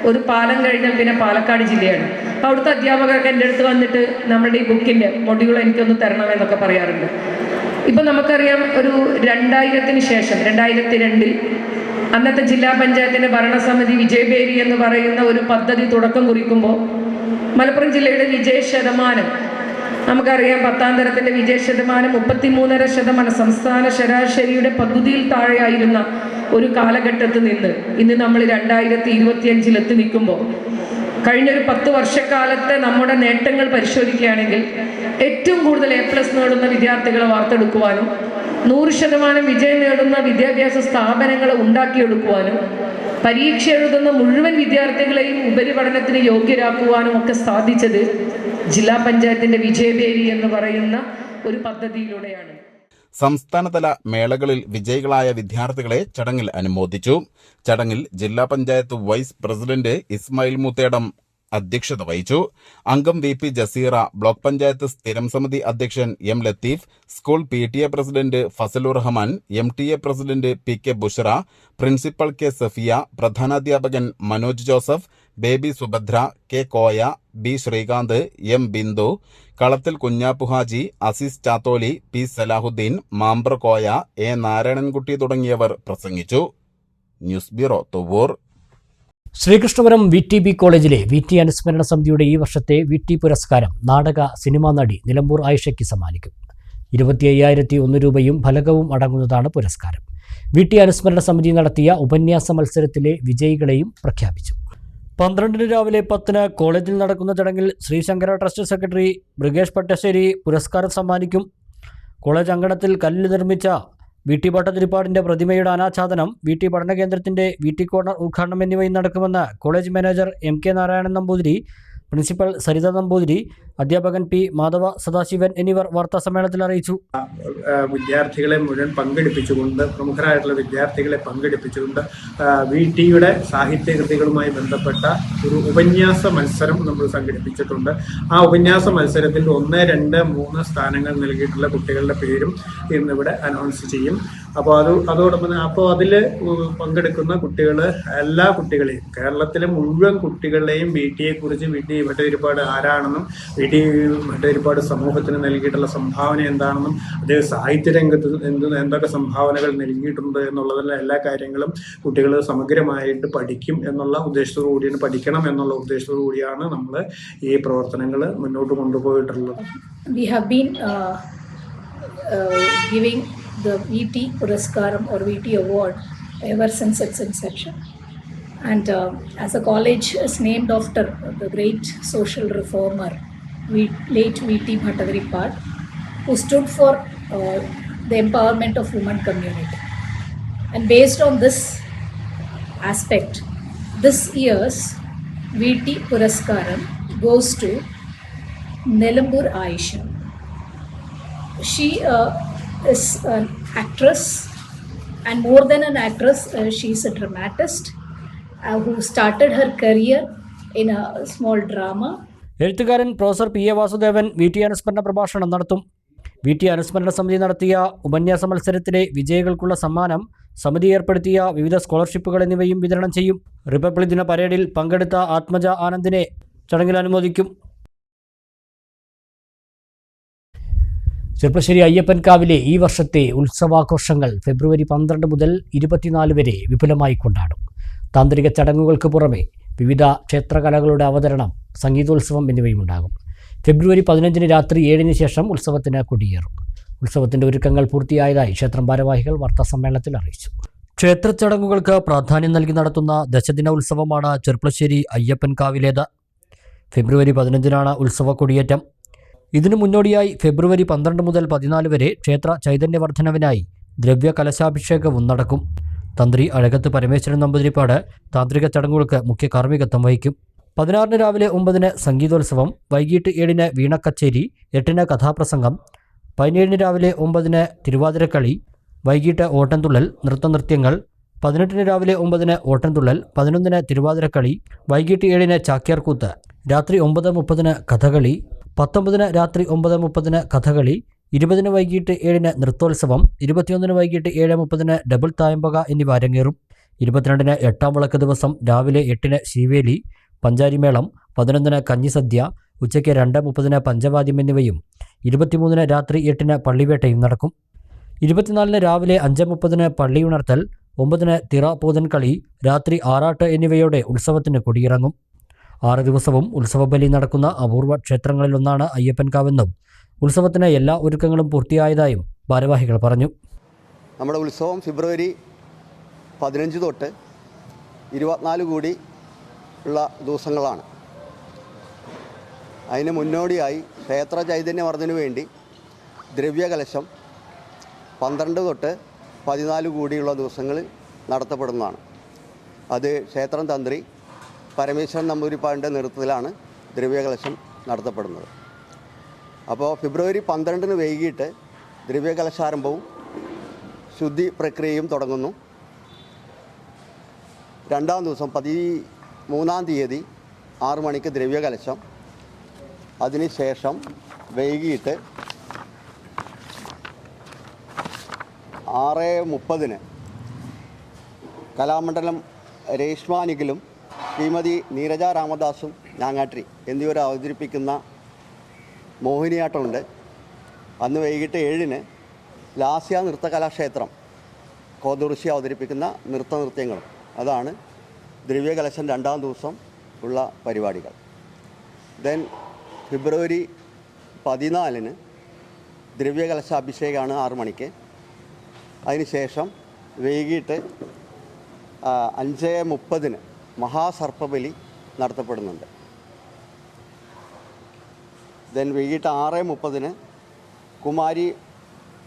ഒരു പാലം കഴിഞ്ഞാൽ പിന്നെ പാലക്കാട് ജില്ലയാണ്. അപ്പോൾ അവിടുത്തെ അധ്യാപകർക്ക് എൻ്റെ അടുത്ത് വന്നിട്ട് നമ്മുടെ ഈ ബുക്കിൻ്റെ മൊഡ്യൂൾ എനിക്കൊന്ന് തരണമെന്നൊക്കെ പറയാറുണ്ട്. ഇപ്പം നമുക്കറിയാം, ഒരു 2000-ന് ശേഷം 2002-ൽ അന്നത്തെ ജില്ലാ പഞ്ചായത്തിൻ്റെ ഭരണസമിതി വിജയബേരി എന്ന് പറയുന്ന ഒരു പദ്ധതി തുടക്കം കുറിക്കുമ്പോൾ മലപ്പുറം ജില്ലയുടെ വിജയ ശതമാനം നമുക്കറിയാം, 10ാം തരത്തിൻ്റെ വിജയ ശതമാനം 33.5%, സംസ്ഥാന ശരാശരിയുടെ പകുതിയിൽ താഴെയായിരുന്ന ഒരു കാലഘട്ടത്തിൽ നിന്ന് ഇന്ന് നമ്മൾ 2025-ൽ എത്തി നിൽക്കുമ്പോൾ കഴിഞ്ഞൊരു 10 വർഷക്കാലത്തെ നമ്മുടെ നേട്ടങ്ങൾ പരിശോധിക്കുകയാണെങ്കിൽ ഏറ്റവും കൂടുതൽ A+ നേടുന്ന വിദ്യാർത്ഥികളെ വാർത്തെടുക്കുവാനും 100% വിജയം നേടുന്ന വിദ്യാഭ്യാസ സ്ഥാപനങ്ങളെ ഉണ്ടാക്കിയെടുക്കുവാനും പരീക്ഷ എഴുതുന്ന മുഴുവൻ വിദ്യാർത്ഥികളെയും ഉപരിപഠനത്തിന് യോഗ്യരാക്കുവാനും ഒക്കെ സാധിച്ചത് ജില്ലാ പഞ്ചായത്തിന്റെ വിജയബേരി എന്ന് പറയുന്ന ഒരു പദ്ധതിയിലൂടെയാണ്. സംസ്ഥാനതല മേളകളിൽ വിജയികളായ വിദ്യാർത്ഥികളെ ചടങ്ങിൽ അനുമോദിച്ചു. ചടങ്ങിൽ ജില്ലാ പഞ്ചായത്ത് വൈസ് പ്രസിഡന്റ് ഇസ്മായിൽ മൂത്തേടം അധ്യക്ഷത വഹിച്ചു. അംഗം V P Jaseera, block panchayat സ്ഥിരം സമിതി അധ്യക്ഷൻ M Latheef, school PTA president Fazlur Rahman, MTA president PK Bushra, principal K Safiya, പ്രധാനാധ്യാപകൻ Manoj Joseph, Baby Subhadra, K Koya, B Srikanth, M Bindu, Kalathil Kunjappuhaji, Azeez Chatholi, P Salahuddin, Mambra Koya, A Narayanankutty തുടങ്ങിയവർ പ്രസംഗിച്ചു. News bureau, Thuvvur. Sreekrishnapuram VTB കോളേജിലെ VT അനുസ്മരണ സമിതിയുടെ ഈ വർഷത്തെ VT പുരസ്കാരം നാടക സിനിമാ നടി നിലമ്പൂർ ആയിഷയ്ക്ക് സമ്മാനിക്കും. 25,001 രൂപയും ഫലകവും അടങ്ങുന്നതാണ് പുരസ്കാരം. VT അനുസ്മരണ സമിതി നടത്തിയ ഉപന്യാസ മത്സരത്തിലെ വിജയികളെയും പ്രഖ്യാപിച്ചു. 12 രാവിലെ 10 കോളേജിൽ നടക്കുന്ന ചടങ്ങിൽ ശ്രീശങ്കര ട്രസ്റ്റ് സെക്രട്ടറി ബ്രിഗേഷ് പട്ടശ്ശേരി പുരസ്കാരം സമ്മാനിക്കും. കോളേജ് അങ്കണത്തിൽ കല്ലിൽ നിർമ്മിച്ച VT ഭട്ടതിരിപ്പാടിൻ്റെ പ്രതിമയുടെ അനാച്ഛാദനം, VT പഠന കേന്ദ്രത്തിൻ്റെ VT കോർണർ ഉദ്ഘാടനം എന്നിവയും നടക്കുമെന്ന് college manager MK Narayanan Namboothiri, principal Saritha Namboothiri, അധ്യാപകൻ P മാധവ സദാശിവൻ എന്നിവർ വാർത്താസമ്മേളനത്തിൽ അറിയിച്ചു. വിദ്യാർത്ഥികളെ മുഴുവൻ പങ്കെടുപ്പിച്ചുകൊണ്ട്, പ്രമുഖരായിട്ടുള്ള വിദ്യാർത്ഥികളെ പങ്കെടുപ്പിച്ചുകൊണ്ട് VTയുടെ സാഹിത്യകൃതികളുമായി ബന്ധപ്പെട്ട ഒരു ഉപന്യാസ മത്സരം നമ്മൾ സംഘടിപ്പിച്ചിട്ടുണ്ട്. ആ ഉപന്യാസ മത്സരത്തിൽ 1, 2, 3 സ്ഥാനങ്ങൾ നൽകിയിട്ടുള്ള കുട്ടികളുടെ പേരും ഇന്നിവിടെ അനൗൺസ് ചെയ്യും. അപ്പോൾ അതോടൊപ്പം അതിൽ പങ്കെടുക്കുന്ന കുട്ടികൾ, എല്ലാ കുട്ടികളെയും, കേരളത്തിലെ മുഴുവൻ കുട്ടികളെയും VTയെക്കുറിച്ച്, VT ഭട്ടതിരിപ്പാട് ആരാണെന്നും VT ഭട്ടതിരിപ്പാട് സമൂഹത്തിന് നൽകിയിട്ടുള്ള സംഭാവന എന്താണെന്നും അദ്ദേഹം സാഹിത്യരംഗത്ത് എന്തൊക്കെ സംഭാവനകൾ നൽകിയിട്ടുണ്ട് എന്നുള്ളതിലെ എല്ലാ കാര്യങ്ങളും കുട്ടികൾ സമഗ്രമായിട്ട് പഠിക്കും എന്നുള്ള ഉദ്ദേശത്തോടു കൂടിയാണ്, പഠിക്കണം എന്നുള്ള ഉദ്ദേശത്തോടു കൂടിയാണ് നമ്മൾ ഈ പ്രവർത്തനങ്ങൾ മുന്നോട്ട് കൊണ്ടുപോയിട്ടുള്ളത്. We have been giving the VT Puraskaram or VT award ever since its inception. And as a college is named after the great social reformer, late VT Bhattavaripad, who stood for the empowerment of women community. And based on this aspect, this year's VT Puraskaram goes to Nelambur Aisha. She is an actress, and more than an actress, she is a dramatist who started her career in a small drama. എഴുത്തുകാരൻ professor P A Vasudevan VT അനുസ്മരണ പ്രഭാഷണം നടത്തും. VT അനുസ്മരണ സമിതി നടത്തിയ ഉപന്യാസ മത്സരത്തിലെ വിജയികൾക്കുള്ള സമ്മാനം, സമിതി ഏർപ്പെടുത്തിയ വിവിധ സ്കോളർഷിപ്പുകൾ എന്നിവയും വിതരണം ചെയ്യും. റിപ്പബ്ലിക് ദിന പരേഡിൽ പങ്കെടുത്ത ആത്മജ ആനന്ദിനെ ചടങ്ങിൽ അനുമോദിക്കും. ചെർപ്പശ്ശേരി അയ്യപ്പൻകാവിലെ ഈ വർഷത്തെ ഉത്സവാഘോഷങ്ങൾ ഫെബ്രുവരി 12 മുതൽ 24 വരെ വിപുലമായി കൊണ്ടാടും. താന്ത്രിക ചടങ്ങുകൾക്ക് പുറമെ വിവിധ ക്ഷേത്രകലകളുടെ അവതരണം, സംഗീതോത്സവം എന്നിവയും ഉണ്ടാകും. ഫെബ്രുവരി 15 രാത്രി 7 ശേഷം ഉത്സവത്തിന് കൊടിയേറും. ഉത്സവത്തിൻ്റെ ഒരുക്കങ്ങൾ പൂർത്തിയായതായി ക്ഷേത്രം ഭാരവാഹികൾ വാർത്താസമ്മേളനത്തിൽ അറിയിച്ചു. ക്ഷേത്ര ചടങ്ങുകൾക്ക് പ്രാധാന്യം നൽകി നടത്തുന്ന ദശദിന ഉത്സവമാണ് ചെർപ്പശ്ശേരി അയ്യപ്പൻകാവിലേത്. ഫെബ്രുവരി 15 ഉത്സവ കൊടിയേറ്റം. ഇതിനു മുന്നോടിയായി ഫെബ്രുവരി 12 മുതൽ 14 വരെ ക്ഷേത്ര ചൈതന്യവർദ്ധനവിനായി ദ്രവ്യ കലശാഭിഷേകവും നടക്കും. തന്ത്രി അഴകത്ത് പരമേശ്വരൻ നമ്പൂതിരിപ്പാട് താന്ത്രിക ചടങ്ങുകൾക്ക് മുഖ്യ കാർമ്മികത്വം വഹിക്കും. 16 രാവിലെ 9 സംഗീതോത്സവം, വൈകിട്ട് 7 വീണക്കച്ചേരി, 8 കഥാപ്രസംഗം, 17 രാവിലെ 9 തിരുവാതിരക്കളി, വൈകിട്ട് ഓട്ടംതുള്ളൽ, നൃത്തനൃത്യങ്ങൾ, 18 രാവിലെ 9 ഓട്ടംതുള്ളൽ, 11 തിരുവാതിരക്കളി, വൈകിട്ട് 7 ചാക്യാർകൂത്ത്, രാത്രി 9:30 കഥകളി, 19 രാത്രി 9:30 കഥകളി, 20 വൈകിട്ട് 7 നൃത്തോത്സവം, 21 വൈകിട്ട് 7:30 ഡബിൾ തായമ്പക എന്നിവ അരങ്ങേറും. 22 8-ാം വിളക്ക് ദിവസം രാവിലെ 8 ശീവേലി, പഞ്ചാരിമേളം, 11 കഞ്ഞിസദ്യ, ഉച്ചയ്ക്ക് 2:30 പഞ്ചവാദ്യം എന്നിവയും 23 രാത്രി 8 പള്ളിവേട്ടയും നടക്കും. 24 രാവിലെ 5:30 പള്ളിയുണർത്തൽ, 9 തിറ പൂതൻകളി, രാത്രി ആറാട്ട് എന്നിവയോടെ ഉത്സവത്തിന് കൊടിയിറങ്ങും. 6 ദിവസവും ഉത്സവബലി നടക്കുന്ന അപൂർവ ക്ഷേത്രങ്ങളിലൊന്നാണ് അയ്യപ്പൻകാവെന്നും ഉത്സവത്തിന് എല്ലാ ഒരുക്കങ്ങളും പൂർത്തിയായതായും ഭാരവാഹികൾ പറഞ്ഞു. നമ്മുടെ ഉത്സവം ഫെബ്രുവരി 15 തൊട്ട് 24 കൂടി ഉള്ള ദിവസങ്ങളാണ്. അതിന് മുന്നോടിയായി ക്ഷേത്ര ചൈതന്യവർദ്ധനു വേണ്ടി ദ്രവ്യകലശം 12 തൊട്ട് 14 കൂടിയുള്ള ദിവസങ്ങളിൽ നടത്തപ്പെടുന്നതാണ്. അത് ക്ഷേത്രം തന്ത്രി പരമേശ്വരൻ നമ്പൂതിരിപ്പാടിൻ്റെ നേതൃത്വത്തിലാണ് ദ്രവ്യകലശം നടത്തപ്പെടുന്നത്. അപ്പോൾ ഫെബ്രുവരി 12 വൈകിട്ട് ദ്രവ്യകലശാരംഭവും ശുദ്ധി പ്രക്രിയയും തുടങ്ങുന്നു. 2-ാം ദിവസം 13-ാം തീയതി 6 മണിക്ക് ദ്രവ്യകലശം. അതിനുശേഷം വൈകിട്ട് 6:30 കലാമണ്ഡലം രേഷ്മാനിഖിലും ശ്രീമതി നീരജ രാമദാസും ഞാങ്ങാട്രി എന്നിവർ അവതരിപ്പിക്കുന്ന മോഹിനിയാട്ടമുണ്ട്. അന്ന് വൈകിട്ട് 7 ലാസ്യ നൃത്തകലാക്ഷേത്രം കോതുർശി അവതരിപ്പിക്കുന്ന നൃത്തനൃത്യങ്ങളും. അതാണ് ദ്രവ്യകലശം 2-ാം ദിവസം ഉള്ള പരിപാടികൾ. ദെൻ ഫെബ്രുവരി 14 ദ്രവ്യകലശാഭിഷേകമാണ് 6 മണിക്ക്. അതിനുശേഷം വൈകിട്ട് 5:30 മഹാസർപ്പബലി നടത്തപ്പെടുന്നുണ്ട്. ദെൻ വൈകിട്ട് 6:30 കുമാരി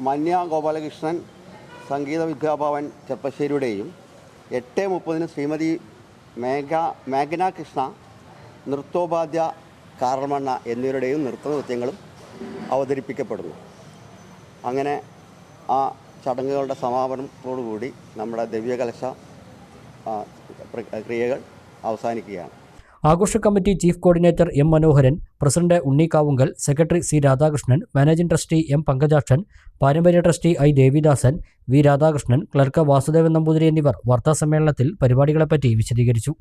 മന്യ ഗോപാലകൃഷ്ണൻ സംഗീത വിദ്യാഭവൻ ചെർപ്പശ്ശേരിയുടെയും 8:30 ശ്രീമതി മേഘന കൃഷ്ണ നൃത്തോപാധ്യ കാർമണ്ണ എന്നിവരുടെയും നൃത്തനൃത്യങ്ങളും അവതരിപ്പിക്കപ്പെടുന്നു. അങ്ങനെ ആ ചടങ്ങുകളുടെ സമാപനത്തോടുകൂടി നമ്മുടെ ദിവ്യകലശ ക്രിയകൾ അവസാനിക്കുകയാണ്. ആഘോഷ committee chief coordinator M Manoharan, president Unni Kavungal, secretary C Radhakrishnan, managing trustee M Pankajakshan, പാരമ്പര്യ trustee I Devidasan, V Radhakrishnan, clerk Vasudevan Namboothiri എന്നിവർ വാർത്താസമ്മേളനത്തിൽ പരിപാടികളെപ്പറ്റി വിശദീകരിച്ചു.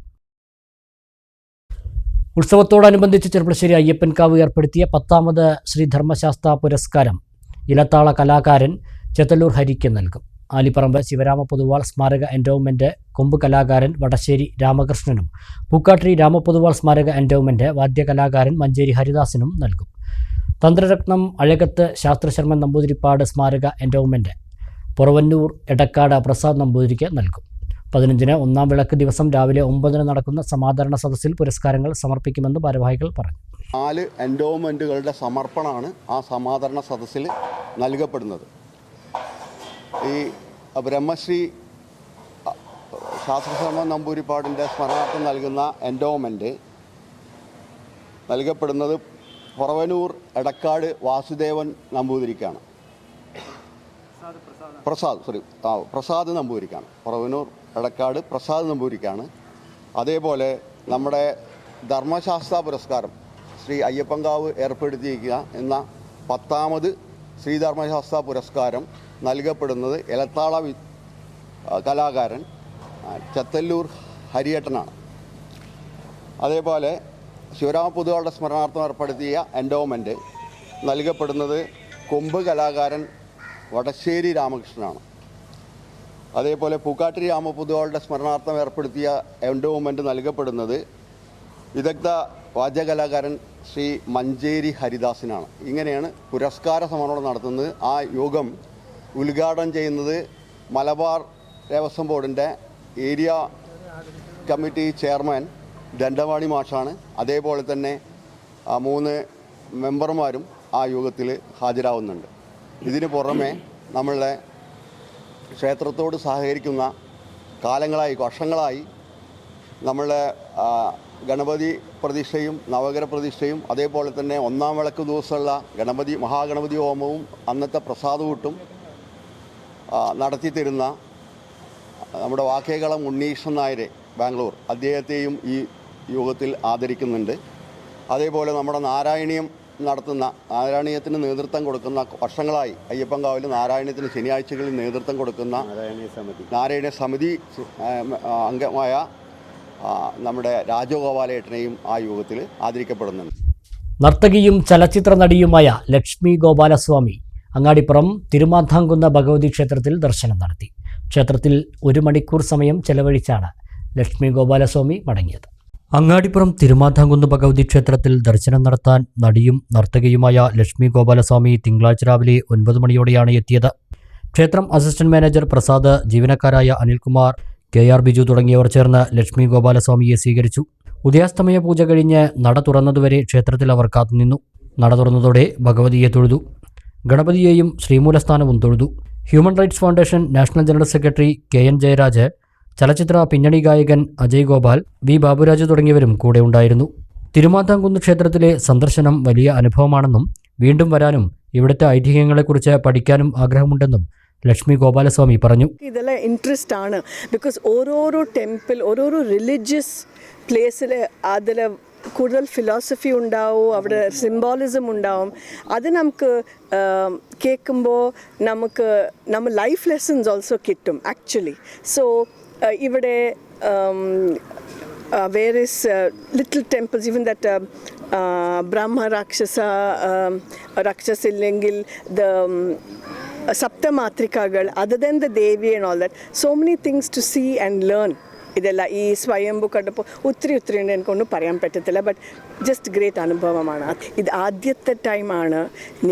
ഉത്സവത്തോടനുബന്ധിച്ച് ചെർപ്പശ്ശേരി അയ്യപ്പൻകാവ് ഏർപ്പെടുത്തിയ 10ാമത് ശ്രീ ധർമ്മശാസ്ത്ര പുരസ്കാരം ഇലത്താള കലാകാരൻ ചെത്തല്ലൂർ ഹരിക്ക് നൽകും. ആലിപ്പറമ്പ് ശിവരാമ പൊതുവാൾ സ്മാരക എൻഡോവ്മെന്റ് കൊമ്പ് കലാകാരൻ വടശ്ശേരി രാമകൃഷ്ണനും പൂക്കാട്ടിരി രാമപൊതുവാൾ സ്മാരക എൻഡോവ്മെന്റ് വാദ്യകലാകാരൻ മഞ്ചേരി ഹരിദാസിനും നൽകും. തന്ത്രരത്നം അഴകത്ത് ശാസ്ത്രശർമ്മൻ നമ്പൂതിരിപ്പാട് സ്മാരക എൻഡോവ്മെന്റ് പൊറവന്നൂർ എടക്കാട് പ്രസാദ് നമ്പൂതിരിക്ക് നൽകും. 15-ന് ഒന്നാം വിളക്ക് ദിവസം രാവിലെ 9-ന് നടക്കുന്ന സമാദരണ സദസ്സിൽ പുരസ്കാരങ്ങൾ സമർപ്പിക്കുമെന്ന് ഭാരവാഹികൾ പറഞ്ഞു. 4 എൻഡോവ്മെൻറ്റുകളുടെ സമർപ്പണമാണ് ആ സമാദരണ സദസ്സിൽ നൽകപ്പെടുന്നത്. ഈ ബ്രഹ്മശ്രീ ശാസ്ത്രശർമ്മ നമ്പൂതിരിപ്പാടിൻ്റെ സ്മരണാർത്ഥം നൽകുന്ന എൻഡോവ്മെൻറ്റ് നൽകപ്പെടുന്നത് പൊറവനൂർ എടക്കാട് വാസുദേവൻ നമ്പൂതിരിക്കാണ്. പ്രസാദ് നമ്പൂതിരിക്കാണ്. പൊറവനൂർ എടക്കാട് പ്രസാദ് നമ്പൂതിരിക്കാണ്. അതേപോലെ നമ്മുടെ ധർമ്മശാസ്ത്ര പുരസ്കാരം ശ്രീ അയ്യപ്പൻകാവ് ഏർപ്പെടുത്തിയിരിക്കുക എന്ന 10ാമത് ശ്രീധർമ്മശാസ്ത്ര പുരസ്കാരം നൽകപ്പെടുന്നത് എലത്താള കലാകാരൻ ചത്തല്ലൂർ ഹരിയേട്ടനാണ്. അതേപോലെ ശിവരാമ പൊതുവാളുടെ സ്മരണാർത്ഥം ഏർപ്പെടുത്തിയ എൻഡോവ്മെൻറ്റ് നൽകപ്പെടുന്നത് കൊമ്പ് കലാകാരൻ വടശ്ശേരി രാമകൃഷ്ണനാണ്. അതേപോലെ പൂക്കാട്ടിരി രാമപൊതുവാളുടെ സ്മരണാർത്ഥം ഏർപ്പെടുത്തിയ എൻഡോവ്മെൻറ്റ് നൽകപ്പെടുന്നത് വിദഗ്ധ വാദ്യകലാകാരൻ ശ്രീ മഞ്ചേരി ഹരിദാസിനാണ്. ഇങ്ങനെയാണ് പുരസ്കാര സമർപ്പണം നടത്തുന്നത്. ആ യോഗം ഉദ്ഘാടനം ചെയ്യുന്നത് മലബാർ ദേവസ്വം ബോർഡിൻ്റെ ഏരിയ കമ്മിറ്റി ചെയർമാൻ ദണ്ഡവാണി മാഷാണ്. അതേപോലെ തന്നെ 3 മെമ്പർമാരും ആ യോഗത്തിൽ ഹാജരാകുന്നുണ്ട്. ഇതിന് പുറമെ നമ്മളുടെ ക്ഷേത്രത്തോട് സഹകരിക്കുന്ന വർഷങ്ങളായി നമ്മളുടെ ഗണപതി പ്രതിഷ്ഠയും നവഗ്രഹ പ്രതിഷ്ഠയും അതേപോലെ തന്നെ ഒന്നാം വിളക്ക് ദിവസമുള്ള മഹാഗണപതി ഹോമവും അന്നത്തെ പ്രസാദകൂട്ടും നടത്തി തരുന്ന നമ്മുടെ വാക്കേകളം ഉണ്ണീഷൻ നായരെ ബാംഗ്ലൂർ അദ്ദേഹത്തെയും ഈ യോഗത്തിൽ ആദരിക്കുന്നുണ്ട്. അതേപോലെ നമ്മുടെ നാരായണീയത്തിന് നേതൃത്വം കൊടുക്കുന്ന വർഷങ്ങളായി അയ്യപ്പൻകാവിൽ നാരായണീയത്തിന് ശനിയാഴ്ചകളിൽ നേതൃത്വം കൊടുക്കുന്ന നാരായണീയ സമിതി അംഗമായ നമ്മുടെ രാജഗോപാലേട്ടനെയും ആ യോഗത്തിൽ ആദരിക്കപ്പെടുന്നുണ്ട്. നർത്തകിയും ചലച്ചിത്ര നടിയുമായ ലക്ഷ്മി ഗോപാലസ്വാമി അങ്ങാടിപ്പുറം തിരുമാന്താംകുന്ന് ഭഗവതി ക്ഷേത്രത്തിൽ ദർശനം നടത്തി. ക്ഷേത്രത്തിൽ 1 മണിക്കൂർ സമയം ചെലവഴിച്ചാണ് ലക്ഷ്മി ഗോപാലസ്വാമി മടങ്ങിയത്. അങ്ങാടിപ്പുറം തിരുമാന്താംകുന്ന് ഭഗവതി ക്ഷേത്രത്തിൽ ദർശനം നടത്താൻ നടിയും നർത്തകിയുമായ ലക്ഷ്മി ഗോപാലസ്വാമി തിങ്കളാഴ്ച രാവിലെ 9 മണിയോടെയാണ് എത്തിയത്. ക്ഷേത്രം അസിസ്റ്റന്റ് മാനേജർ പ്രസാദ്, ജീവനക്കാരായ അനിൽകുമാർ, KR ബിജു തുടങ്ങിയവർ ചേർന്ന് ലക്ഷ്മി ഗോപാലസ്വാമിയെ സ്വീകരിച്ചു. ഉദയാസ്തമയ പൂജ കഴിഞ്ഞ് നട തുറന്നതുവരെ ക്ഷേത്രത്തിൽ അവർ കാത്തുനിന്നു. നട തുറന്നതോടെ ഭഗവതിയെ തൊഴുതു. ഗണപതിയെയും ശ്രീമൂലസ്ഥാനവും തൊഴുതു. Human rights foundation national general secretary KN Jayaraj, ചലച്ചിത്ര പിന്നണി ഗായകൻ അജയ് ഗോപാൽ, V ബാബുരാജ് തുടങ്ങിയവരും കൂടെ ഉണ്ടായിരുന്നു. തിരുമാന്താംകുന്ന് ക്ഷേത്രത്തിലെ സന്ദർശനം വലിയ അനുഭവമാണെന്നും വീണ്ടും വരാനും ഇവിടുത്തെ ഐതിഹ്യങ്ങളെക്കുറിച്ച് പഠിക്കാനും ആഗ്രഹമുണ്ടെന്നും ലക്ഷ്മി ഗോപാലസ്വാമി പറഞ്ഞു. ഇതെല്ലാം ഇൻട്രസ്റ്റ് ആണ്. ബിക്കോസ് ഓരോരോ ടെമ്പിൾ, ഓരോരോ റിലീജിയസ് പ്ലേസിൽ അതിൽ കൂടുതൽ ഫിലോസഫി ഉണ്ടാവും, അവിടെ സിംബോളിസം ഉണ്ടാവും. അത് നമുക്ക് കേൾക്കുമ്പോൾ നമ്മൾ ലൈഫ് ലെസൺസ് ഓൾസോ കിട്ടും ആക്ച്വലി. സോ ഇവിടെ various little temples, even that Brahma Rakshasa illengil the Saptamatrikagal, other than the Devi and all that, so many things to see and learn. ಇದೆಲ್ಲ ಈ ಸ್ವಯಂಭೂ ಕಡಪು ಉತ್ರಿ എനിക്കൊന്നും പറയാൻ പറ്റത്തില്ല. ബട്ട് ജസ്റ്റ് ഗ്രേറ്റ് അനുഭവമാണ്. ഇത് ആദ്യത്തെ ടൈമാണ്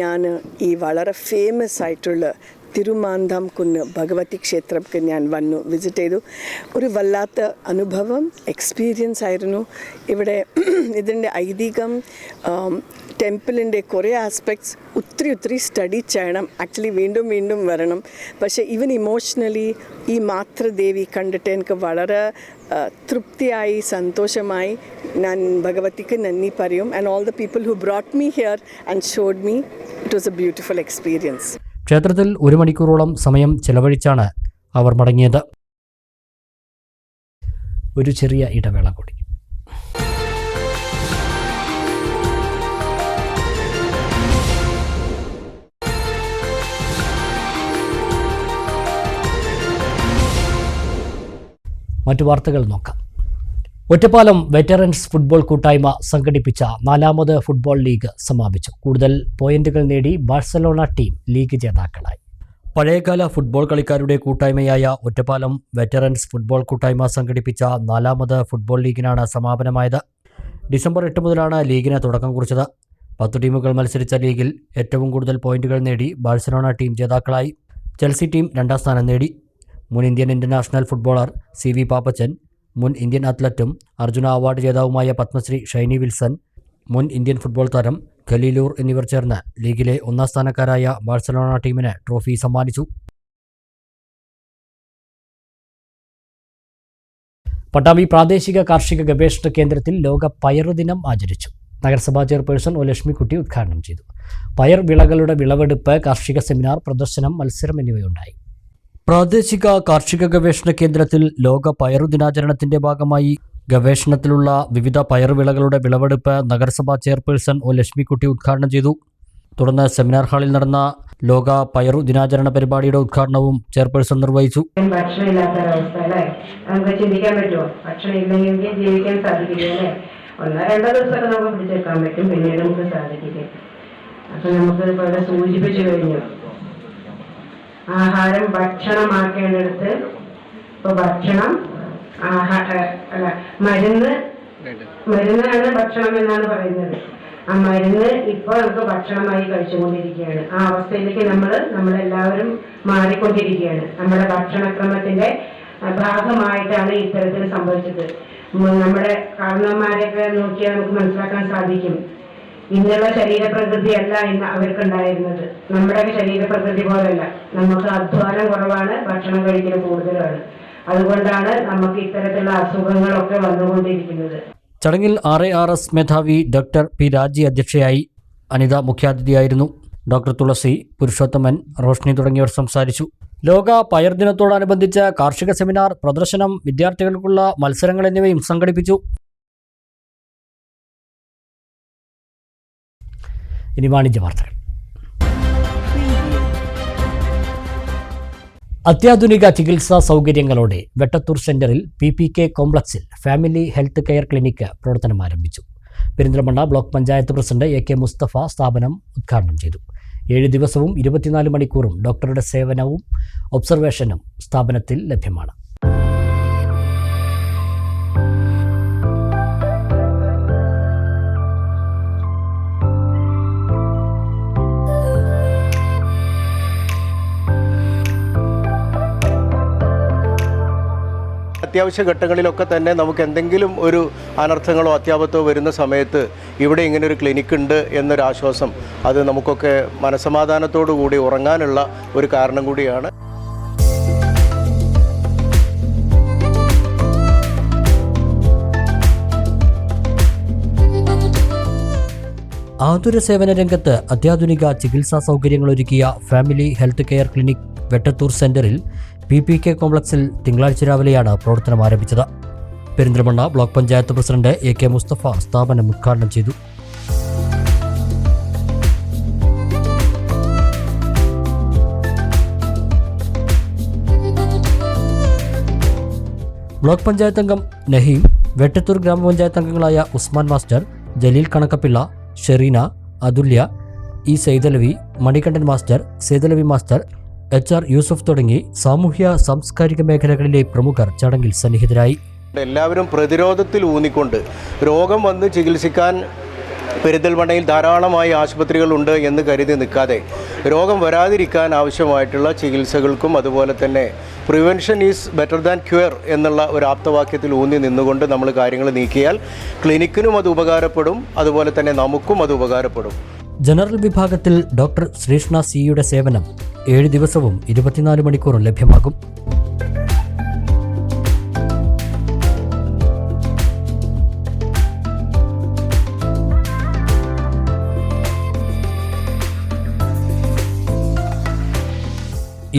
ഞാൻ ഈ വളരെ ഫേമസ് ആയിട്ടുള്ള തിരുമാന്താംകുന്ന് ഭഗവതി ക്ഷേത്രത്തിൽ ഞാൻ വന്നു, വിസിറ്റ് ചെയ്തു. ഒരു വല്ലാത്ത അനുഭവം, എക്സ്പീരിയൻസ് ആയിരുന്നു. ഇവിടെ ഇതിൻ്റെ ഐതിഹ്യം, ടെമ്പിളിൻ്റെ കുറേ ആസ്പെക്ട്സ് ഒത്തിരി സ്റ്റഡി ചെയ്യണം. ആക്ച്വലി വീണ്ടും വരണം. പക്ഷേ ഈവൻ ഇമോഷണലി ഈ മാതൃദേവി കണ്ടിട്ട് എനിക്ക് വളരെ തൃപ്തിയായി, സന്തോഷമായി. ഞാൻ ഭഗവതിക്ക് നന്ദി പറയും. And all the people who brought me here and showed me. It was a beautiful experience. ക്ഷേത്രത്തിൽ 1 മണിക്കൂറോളം സമയം ചെലവഴിച്ചാണ് അവർ മടങ്ങിയത്. ഒരു ചെറിയ ഇടവേള കൂടി. മറ്റു വാർത്തകൾ നോക്കാം. ഒറ്റപ്പാലം വെറ്ററൻസ് ഫുട്ബോൾ കൂട്ടായ്മ സംഘടിപ്പിച്ച 4ാമത് ഫുട്ബോൾ ലീഗ് സമാപിച്ചു. കൂടുതൽ പോയിന്റുകൾ നേടി ബാഴ്സലോണ ടീം ലീഗ് ജേതാക്കളായി. പഴയകാല ഫുട്ബോൾ കളിക്കാരുടെ കൂട്ടായ്മയായ ഒറ്റപ്പാലം വെറ്ററൻസ് ഫുട്ബോൾ കൂട്ടായ്മ സംഘടിപ്പിച്ച 4ാമത് ഫുട്ബോൾ ലീഗിനാണ് സമാപനമായത്. ഡിസംബർ 8 മുതലാണ് ലീഗിന് തുടക്കം കുറിച്ചത്. 10 ടീമുകൾ മത്സരിച്ച ലീഗിൽ ഏറ്റവും കൂടുതൽ പോയിന്റുകൾ നേടി ബാഴ്സലോണ ടീം ജേതാക്കളായി. ചെൽസി ടീം 2ാം സ്ഥാനം നേടി. മുൻ Indian international footballer CV Pappachan, മുൻ ഇന്ത്യൻ അത്ലറ്റും അർജുന അവാർഡ് ജേതാവുമായ പത്മശ്രീ ഷൈനി വിൽസൺ, മുൻ ഇന്ത്യൻ ഫുട്ബോൾ താരം ഖലീലൂർ എന്നിവർ ചേർന്ന് ലീഗിലെ 1ാം സ്ഥാനക്കാരായ ബാഴ്സലോണ ടീമിന് ട്രോഫി സമ്മാനിച്ചു. പട്ടാമ്പി പ്രാദേശിക കാർഷിക ഗവേഷണ കേന്ദ്രത്തിൽ ലോക പയറു ദിനം ആചരിച്ചു. നഗരസഭാ ചെയർപേഴ്സൺ ഒ ലക്ഷ്മിക്കുട്ടി ഉദ്ഘാടനം ചെയ്തു. പയർ വിളകളുടെ വിളവെടുപ്പ്, കാർഷിക സെമിനാർ, പ്രദർശനം, മത്സരം എന്നിവയുണ്ടായി. പ്രാദേശിക കാർഷിക ഗവേഷണ കേന്ദ്രത്തിൽ ലോക പയറു ദിനാചരണത്തിന്റെ ഭാഗമായി ഗവേഷണത്തിലുള്ള വിവിധ പയറുവിളകളുടെ വിളവെടുപ്പ് നഗരസഭാ ചെയർപേഴ്സൺ ഒ ലക്ഷ്മിക്കുട്ടി ഉദ്ഘാടനം ചെയ്തു. തുടർന്ന് സെമിനാർ ഹാളിൽ നടന്ന ലോക പയറു ദിനാചരണ പരിപാടിയുടെ ഉദ്ഘാടനവും ചെയർപേഴ്സൺ നിർവഹിച്ചു. ഭക്ഷണമില്ലാത്തൊരവസ്ഥ അല്ലേ, നമുക്ക് ചിന്തിക്കാൻ പറ്റുമോ? ഭക്ഷണം ഇല്ലെങ്കിൽ ജീവിക്കാൻ സാധിക്കില്ല അല്ലേ? 1-2 ദിവസമൊക്കെ നമുക്ക് പിടിച്ചെടുക്കാൻ പറ്റും, പിന്നീട് നമുക്ക് സാധിക്കില്ല. അപ്പൊ നമുക്ക് ഇവിടെ സൂചിപ്പിച്ചു കഴിഞ്ഞു, ആഹാരം ഭക്ഷണമാക്കേണ്ടടുത്ത് ഇപ്പൊ ഭക്ഷണം മരുന്നാണ് ഭക്ഷണം എന്നാണ് പറയുന്നത്. ആ മരുന്ന് ഇപ്പൊ നമുക്ക് ഭക്ഷണമായി കഴിച്ചുകൊണ്ടിരിക്കുകയാണ്. ആ അവസ്ഥയിലേക്ക് നമ്മളെല്ലാവരും മാറിക്കൊണ്ടിരിക്കുകയാണ്. നമ്മുടെ ഭക്ഷണക്രമത്തിന്റെ ഭാഗമായിട്ടാണ് ഇത്തരത്തിൽ സംഭവിച്ചത്. നമ്മുടെ കാരണവന്മാരെയൊക്കെ നോക്കിയാൽ നമുക്ക് മനസ്സിലാക്കാൻ സാധിക്കും, ഇന്നുള്ള ശരീരപ്രകൃതിയല്ല ഇന്ന് അവർക്കുണ്ടായിരുന്നത്. നമ്മുടെയൊക്കെ ശരീരപ്രകൃതി പോലല്ല. നമുക്ക് അധ്വാനം കുറവാണ്, ഭക്ഷണം കഴിക്കൽ കൂടുതലാണ്. അതുകൊണ്ടാണ് നമുക്ക് ഇത്തരത്തിലുള്ള അസുഖങ്ങളൊക്കെ വന്നുകൊണ്ടിരിക്കുന്നത്. ചടങ്ങിൽ RARS മേധാവി ഡോക്ടർ P. രാജി അധ്യക്ഷയായി. അനിത മുഖ്യാതിഥിയായിരുന്നു. ഡോക്ടർ തുളസി, പുരുഷോത്തമൻ, റോഷ്നി തുടങ്ങിയവർ സംസാരിച്ചു. ലോക പയർ ദിനത്തോടനുബന്ധിച്ച് കാർഷിക സെമിനാർ, പ്രദർശനം, വിദ്യാർത്ഥികൾക്കുള്ള മത്സരങ്ങൾ എന്നിവയും സംഘടിപ്പിച്ചു. ഇനി വാണിജ്യ വാർത്തകൾ. അത്യാധുനിക ചികിത്സാ സൗകര്യങ്ങളോടെ വെട്ടത്തൂർ സെന്ററിൽ PPK കോംപ്ലക്സിൽ ഫാമിലി ഹെൽത്ത് കെയർ ക്ലിനിക്ക് പ്രവർത്തനം ആരംഭിച്ചു. Perinthalmanna block panchayat president AK Mustafa സ്ഥാപനം ഉദ്ഘാടനം ചെയ്തു. 7 ദിവസവും 24 മണിക്കൂറും ഡോക്ടറുടെ സേവനവും ഒബ്സർവേഷനും സ്ഥാപനത്തിൽ ലഭ്യമാണ്. അത്യാവശ്യ ഘട്ടങ്ങളിലൊക്കെ തന്നെ നമുക്ക് എന്തെങ്കിലും ഒരു അനർത്ഥങ്ങളോ അത്യാപത്തോ വരുന്ന സമയത്ത് ഇവിടെ ഇങ്ങനൊരു ക്ലിനിക്ക് ഉണ്ട് എന്നൊരാശ്വാസം, അത് നമുക്കൊക്കെ മനസ്സമാധാനത്തോടു കൂടി ഉറങ്ങാനുള്ള ഒരു കാരണം കൂടിയാണ്. ആതുര സേവന രംഗത്ത് അത്യാധുനിക ചികിത്സാ സൗകര്യങ്ങളൊരുക്കിയ family health care clinic Vettathur സെന്ററിൽ PPK കോംപ്ലക്സിൽ തിങ്കളാഴ്ച രാവിലെയാണ് പ്രവർത്തനം ആരംഭിച്ചത്. Perinthalmanna block panchayat president AK Mustafa സ്ഥാപനം ഉദ്ഘാടനം ചെയ്തു. ബ്ലോക്ക് പഞ്ചായത്ത് അംഗം നഹീം, വെട്ടത്തൂർ ഗ്രാമപഞ്ചായത്ത് അംഗങ്ങളായ Usman master, Jaleel Kanakkappilla, Shereena, Athulya, E. Saidalavi, Manikandan master, Saidalavi master, HR Yusuf തുടങ്ങി സാമൂഹ്യ സാംസ്കാരിക മേഖലകളിലെ പ്രമുഖർ ചടങ്ങിൽ സന്നിഹിതരായി. എല്ലാവരും പ്രതിരോധത്തിൽ ഊന്നിക്കൊണ്ട് രോഗം വന്ന് ചികിത്സിക്കാൻ പെരിന്തൽമണ്ണയിൽ ധാരാളമായി ആശുപത്രികളുണ്ട് എന്ന് കരുതി നിൽക്കാതെ രോഗം വരാതിരിക്കാൻ ആവശ്യമായിട്ടുള്ള ചികിത്സകൾക്കും അതുപോലെ തന്നെ prevention is better than cure എന്നുള്ള ഒരു ആപ്തവാക്യത്തിൽ ഊന്നി നിന്നുകൊണ്ട് നമ്മൾ കാര്യങ്ങൾ നീക്കിയാൽ ക്ലിനിക്കിനും അത് ഉപകാരപ്പെടും, അതുപോലെ തന്നെ നമുക്കും അത് ഉപകാരപ്പെടും. ജനറൽ വിഭാഗത്തിൽ ഡോക്ടർ ശ്രീഷ്ണ സിയുടെ സേവനം 7 ദിവസവും 24 മണിക്കൂറും ലഭ്യമാകും.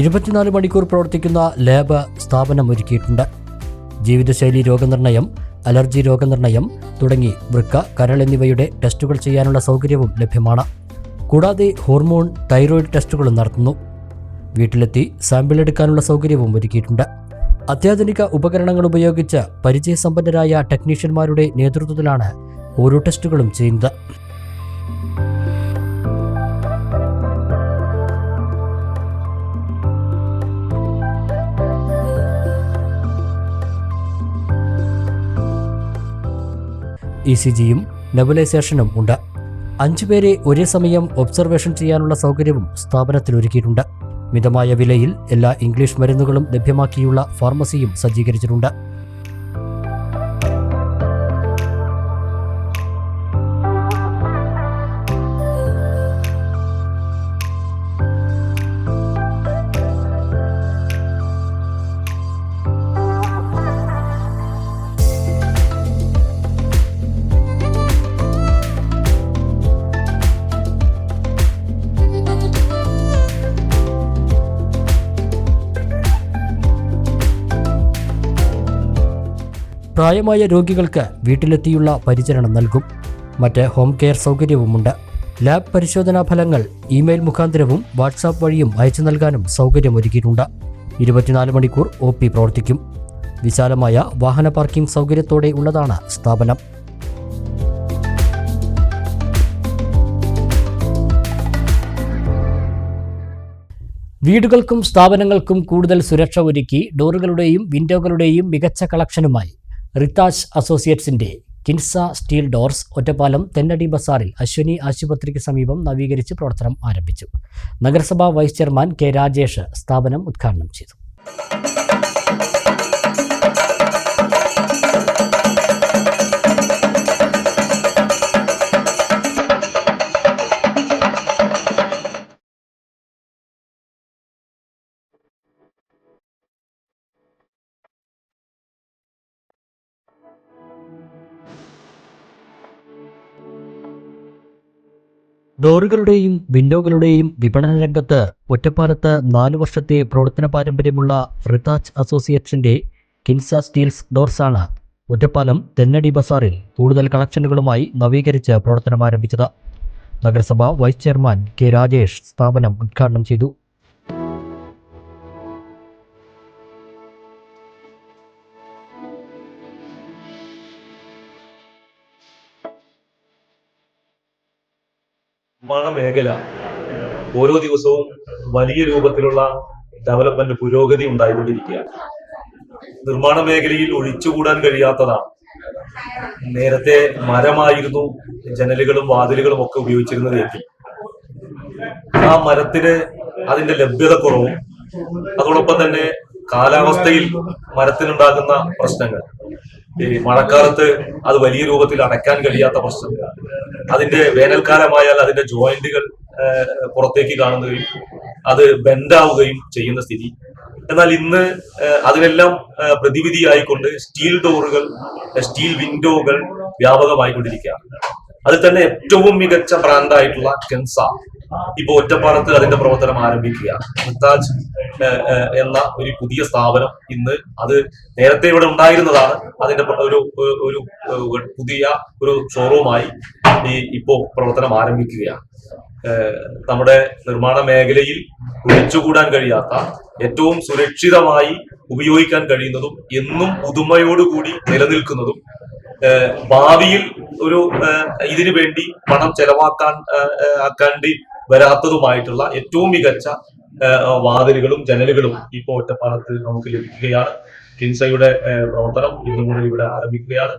ഇരുപത്തിനാല് മണിക്കൂർ പ്രവർത്തിക്കുന്ന ലാബ് സ്ഥാപനം ഒരുക്കിയിട്ടുണ്ട്. ജീവിതശൈലി രോഗനിർണയം, അലർജി രോഗനിർണയം തുടങ്ങി വൃക്ക, കരൾ എന്നിവയുടെ ടെസ്റ്റുകൾ ചെയ്യാനുള്ള സൗകര്യവും ലഭ്യമാണ്. കൂടാതെ ഹോർമോൺ, തൈറോയിഡ് ടെസ്റ്റുകളും നടത്തുന്നു. വീട്ടിലെത്തി സാമ്പിൾ എടുക്കാനുള്ള സൗകര്യവും ഒരുക്കിയിട്ടുണ്ട്. അത്യാധുനിക ഉപകരണങ്ങൾ ഉപയോഗിച്ച് പരിചയസമ്പന്നരായ ടെക്നീഷ്യന്മാരുടെ നേതൃത്വത്തിലാണ് ഓരോ ടെസ്റ്റുകളും ചെയ്യുന്നത്. ECGയും നെബുലൈസേഷനും ഉണ്ട്. 5 പേരെ ഒരേ സമയം ഒബ്സർവേഷൻ ചെയ്യാനുള്ള സൗകര്യവും സ്ഥാപനത്തിൽ ഒരുക്കിയിട്ടുണ്ട്. മിതമായ വിലയിൽ എല്ലാ ഇംഗ്ലീഷ് മരുന്നുകളും ലഭ്യമാക്കിയുള്ള ഫാർമസിയും സജ്ജീകരിച്ചിട്ടുണ്ട്. പ്രായമായ രോഗികൾക്ക് വീട്ടിലെത്തിയുള്ള പരിചരണം നൽകും. മറ്റ് ഹോം കെയർ സൗകര്യവുമുണ്ട്. ലാബ് പരിശോധനാ ഫലങ്ങൾ ഇമെയിൽ മുഖാന്തരവും വാട്സാപ്പ് വഴിയും അയച്ചു നൽകാനും സൗകര്യമൊരുക്കിയിട്ടുണ്ട്. 24 മണിക്കൂർ OP പ്രവർത്തിക്കും. വിശാലമായ വാഹന പാർക്കിംഗ് സൗകര്യത്തോടെ ഉള്ളതാണ് സ്ഥാപനം. വീടുകൾക്കും സ്ഥാപനങ്ങൾക്കും കൂടുതൽ സുരക്ഷ ഒരുക്കി ഡോറുകളുടെയും വിൻഡോകളുടെയും മികച്ച കളക്ഷനുമായി റിതാജ് അസോസിയേറ്റ്സിന്റെ കിൻസ സ്റ്റീൽ ഡോർസ് ഒറ്റപ്പാലം തെന്നടി ബസാറിൽ അശ്വിനി ആശുപത്രിക്ക് സമീപം നവീകരിച്ച് പ്രവർത്തനം ആരംഭിച്ചു. നഗരസഭാ വൈസ് ചെയർമാൻ K. രാജേഷ് സ്ഥാപനം ഉദ്ഘാടനം ചെയ്തു. ഡോറുകളുടെയും വിൻഡോകളുടെയും വിപണന രംഗത്ത് ഒറ്റപ്പാലത്ത് 4 വർഷത്തെ പ്രവർത്തന പാരമ്പര്യമുള്ള റിതാജ് അസോസിയേറ്റ്സിന്റെ കിൻസ സ്റ്റീൽസ് ഡോർസാണ് ഒറ്റപ്പാലം തെന്നടി ബസാറിൽ കൂടുതൽ കളക്ഷനുകളുമായി നവീകരിച്ച് പ്രവർത്തനം ആരംഭിച്ചത്. നഗരസഭ വൈസ് ചെയർമാൻ K. രാജേഷ് സ്ഥാപനം ഉദ്ഘാടനം ചെയ്തു. നിർമ്മാണ മേഖല ഓരോ ദിവസവും വലിയ രൂപത്തിലുള്ള ഡെവലപ്മെന്റ് പുരോഗതി ഉണ്ടായിക്കൊണ്ടിരിക്കുകയാണ്. നിർമ്മാണ മേഖലയിൽ ഒഴിച്ചുകൂടാൻ കഴിയാത്തതാണ്. നേരത്തെ മരമായിരുന്നു ജനലുകളും വാതിലുകളും ഒക്കെ ഉപയോഗിച്ചിരുന്നത് എങ്കിൽ ആ മരത്തിന് അതിന്റെ ലഭ്യത കുറവും അതോടൊപ്പം തന്നെ കാലാവസ്ഥയിൽ മരത്തിനുണ്ടാകുന്ന പ്രശ്നങ്ങൾ, മഴക്കാലത്ത് അത് വലിയ രൂപത്തിൽ അടയ്ക്കാൻ കഴിയാത്ത പ്രശ്നങ്ങൾ, അതിന്റെ വേനൽക്കാലമായാൽ അതിന്റെ ജോയിന്റുകൾ പുറത്തേക്ക് കാണുകയും അത് ബെൻഡാവുകയും ചെയ്യുന്ന സ്ഥിതി. എന്നാൽ ഇന്ന് അതിനെല്ലാം പ്രതിവിധിയായിക്കൊണ്ട് സ്റ്റീൽ ഡോറുകൾ, സ്റ്റീൽ വിൻഡോകൾ വ്യാപകമായിക്കൊണ്ടിരിക്കുകയാണ്. അതിൽ തന്നെ ഏറ്റവും മികച്ച ബ്രാൻഡായിട്ടുള്ള കെൻസ ഇപ്പൊ ഒറ്റപ്പാലത്ത് അതിന്റെ പ്രവർത്തനം ആരംഭിക്കുകയാണ്. റിതാജ് എന്ന ഒരു പുതിയ സ്ഥാപനം ഇന്ന്, അത് നേരത്തെ ഇവിടെ ഉണ്ടായിരുന്നതാണ്, അതിന്റെ ഒരു പുതിയ ഒരു ഷോറൂമായി ഇപ്പോ പ്രവർത്തനം ആരംഭിക്കുകയാണ്. നമ്മുടെ നിർമ്മാണ മേഖലയിൽ ഒഴിച്ചുകൂടാൻ കഴിയാത്ത, ഏറ്റവും സുരക്ഷിതമായി ഉപയോഗിക്കാൻ കഴിയുന്നതും എന്നും പുതുമയോടുകൂടി നിലനിൽക്കുന്നതും ഭാവിയിൽ ഒരു ഇതിനു വേണ്ടി പണം ചെലവാക്കാണ്ടി വരാത്തതുമായിട്ടുള്ള ഏറ്റവും മികച്ച വാതിലുകളും ജനലുകളും ഇപ്പോൾ ഒറ്റപ്പാലത്ത് നമുക്ക് ലഭിക്കുകയാണ്. കിൻസയുടെ പ്രവർത്തനം ഇന്നു മുതൽ ഇവിടെ ആരംഭിക്കുകയാണ്.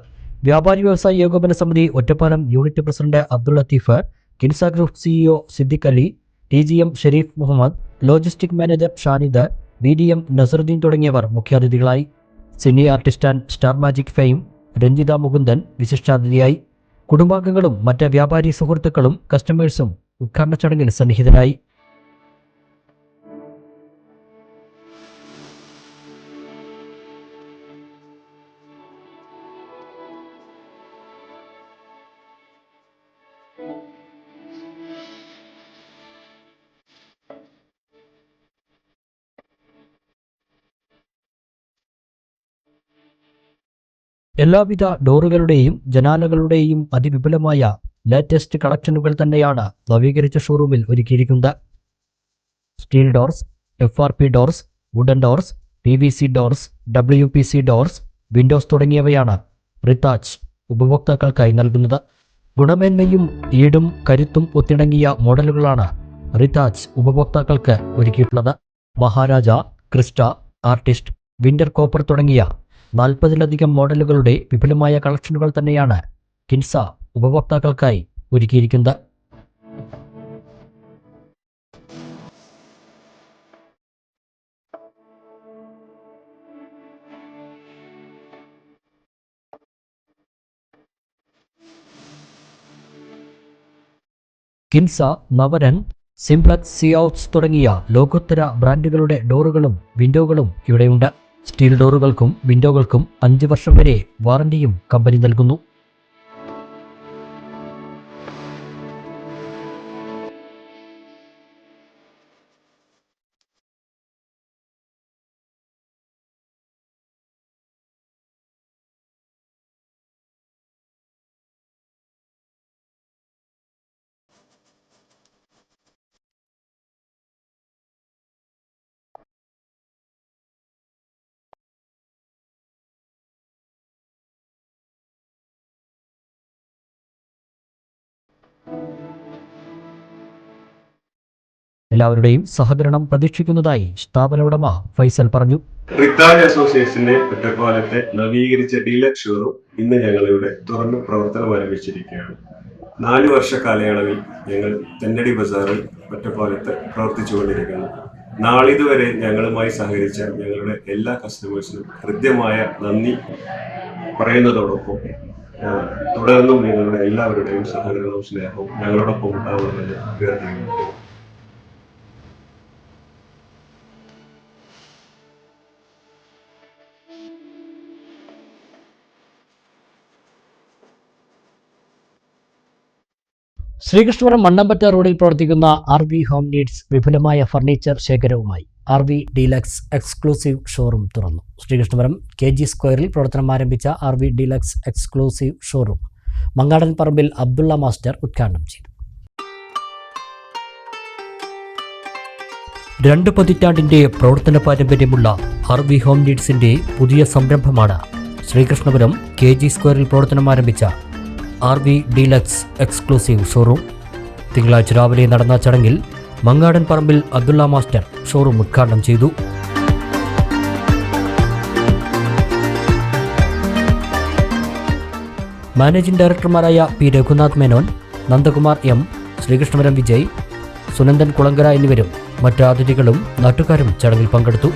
വ്യാപാരി വ്യവസായ ഏകോപന സമിതി Ottapalam unit president Abdul Latheef, Kinsa group CEO Siddique Ali, TGM Sherif Muhammad, logistic manager Shanid, BDM Nasaruddin തുടങ്ങിയവർ മുഖ്യാതിഥികളായി. Cine artist and star magic fame Ranjitha Mukundan വിശിഷ്ടാതിഥിയായി. കുടുംബാംഗങ്ങളും മറ്റ് വ്യാപാരി സുഹൃത്തുക്കളും കസ്റ്റമേഴ്സും ഉദ്ഘാടന ചടങ്ങിൽ സന്നിഹിതരായി. എല്ലാവിധ ഡോറുകളുടെയും ജനാലകളുടെയും അതിവിപുലമായ ലേറ്റസ്റ്റ് കളക്ഷനുകൾ തന്നെയാണ് നവീകരിച്ച ഷോറൂമിൽ ഒരുക്കിയിരിക്കുന്നത്. Steel doors, FRP doors, wooden doors, PVC doors, WPC doors, windows തുടങ്ങിയവയാണ് റിതാജ് ഉപഭോക്താക്കൾക്കായി നൽകുന്നത്. ഗുണമേന്മയും ഈടും കരുത്തും ഒത്തിണങ്ങിയ മോഡലുകളാണ് റിതാജ് ഉപഭോക്താക്കൾക്ക് ഒരുക്കിയിട്ടുള്ളത്. Maharaja, Crysta, artist, winter copper തുടങ്ങിയ 40-ലധികം മോഡലുകളുടെ വിപുലമായ കളക്ഷനുകൾ തന്നെയാണ് കിൻസ ഉപഭോക്താക്കൾക്കായി ഒരുക്കിയിരിക്കുന്നത്. കിൻസ, നവരൻ, സിംപ്ലക്സ്, സിയൗട്ട്സ് തുടങ്ങിയ ലോകോത്തര ബ്രാൻഡുകളുടെ ഡോറുകളും വിൻഡോകളും ഇവിടെയുണ്ട്. സ്റ്റീൽ ഡോറുകൾക്കും വിൻഡോകൾക്കും 5 വർഷം വരെ വാറന്റിയും കമ്പനി നൽകുന്നു. എല്ലാവരുടെയും സഹകരണം പ്രതീക്ഷിക്കുന്നതായി സ്ഥാപന ഉടമ ഫൈസൽ പറഞ്ഞു. റിക്താജ് അസോസിയേഷന്റെ ഒറ്റപ്പാലത്തെ നവീകരിച്ച ഡീലക്സ് ഷോറൂം ഇന്ന് ഞങ്ങളിവിടെ തുറന്ന് പ്രവർത്തനം ആരംഭിച്ചിരിക്കുകയാണ്. 4 വർഷ കാലയളവിൽ ഞങ്ങൾ തെന്നടി ബസാറിൽ ഒറ്റപ്പാലത്ത് പ്രവർത്തിച്ചുകൊണ്ടിരിക്കുന്നു. നാളിതുവരെ ഞങ്ങളുമായി സഹകരിച്ച ഞങ്ങളുടെ എല്ലാ കസ്റ്റമേഴ്സിനും ഹൃദ്യമായ നന്ദി പറയുന്നതോടൊപ്പം തുടർന്നും നിങ്ങളുടെ എല്ലാവരുടെയും സഹകരണവും സ്നേഹവും ഞങ്ങളോടൊപ്പം ഉണ്ടാവുമെന്ന് അഭ്യർത്ഥിക്കുന്നു. ശ്രീകൃഷ്ണപുരം മണ്ണമ്പറ്റ റോഡിൽ പ്രവർത്തിക്കുന്ന RV ഹോം നീഡ്സ് വിപുലമായ ഫർണിച്ചർ ശേഖരവുമായി RV ഡീലക്സ് എക്സ്ക്ലൂസീവ് ഷോറൂം തുറന്നു. ശ്രീകൃഷ്ണപുരം KG സ്ക്വയറിൽ പ്രവർത്തനം ആരംഭിച്ച RV deluxe exclusive showroom Mangadan Parambil Abdulla master ഉദ്ഘാടനം ചെയ്തു. 2 പതിറ്റാണ്ടിന്റെ പ്രവർത്തന പാരമ്പര്യമുള്ള RV ഹോം നീഡ്സിന്റെ പുതിയ സംരംഭമാണ് ശ്രീകൃഷ്ണപുരം KG സ്ക്വയറിൽ പ്രവർത്തനം ആരംഭിച്ച RV ഡീലക്സ് എക്സ്ക്ലൂസീവ് ഷോറൂം. തിങ്കളാഴ്ച രാവിലെ നടന്ന ചടങ്ങിൽ മങ്ങാടൻ പറമ്പിൽ അബ്ദുള്ള മാസ്റ്റർ ഷോറൂം ഉദ്ഘാടനം ചെയ്തു. മാനേജിംഗ് ഡയറക്ടർമാരായ P. രഘുനാഥ് മേനോൻ, നന്ദകുമാർ M, ശ്രീകൃഷ്ണപുരം വിജയ്, സുനന്ദൻ കുളങ്കര എന്നിവരും മറ്റ് അതിഥികളും നാട്ടുകാരും ചടങ്ങിൽ പങ്കെടുത്തു.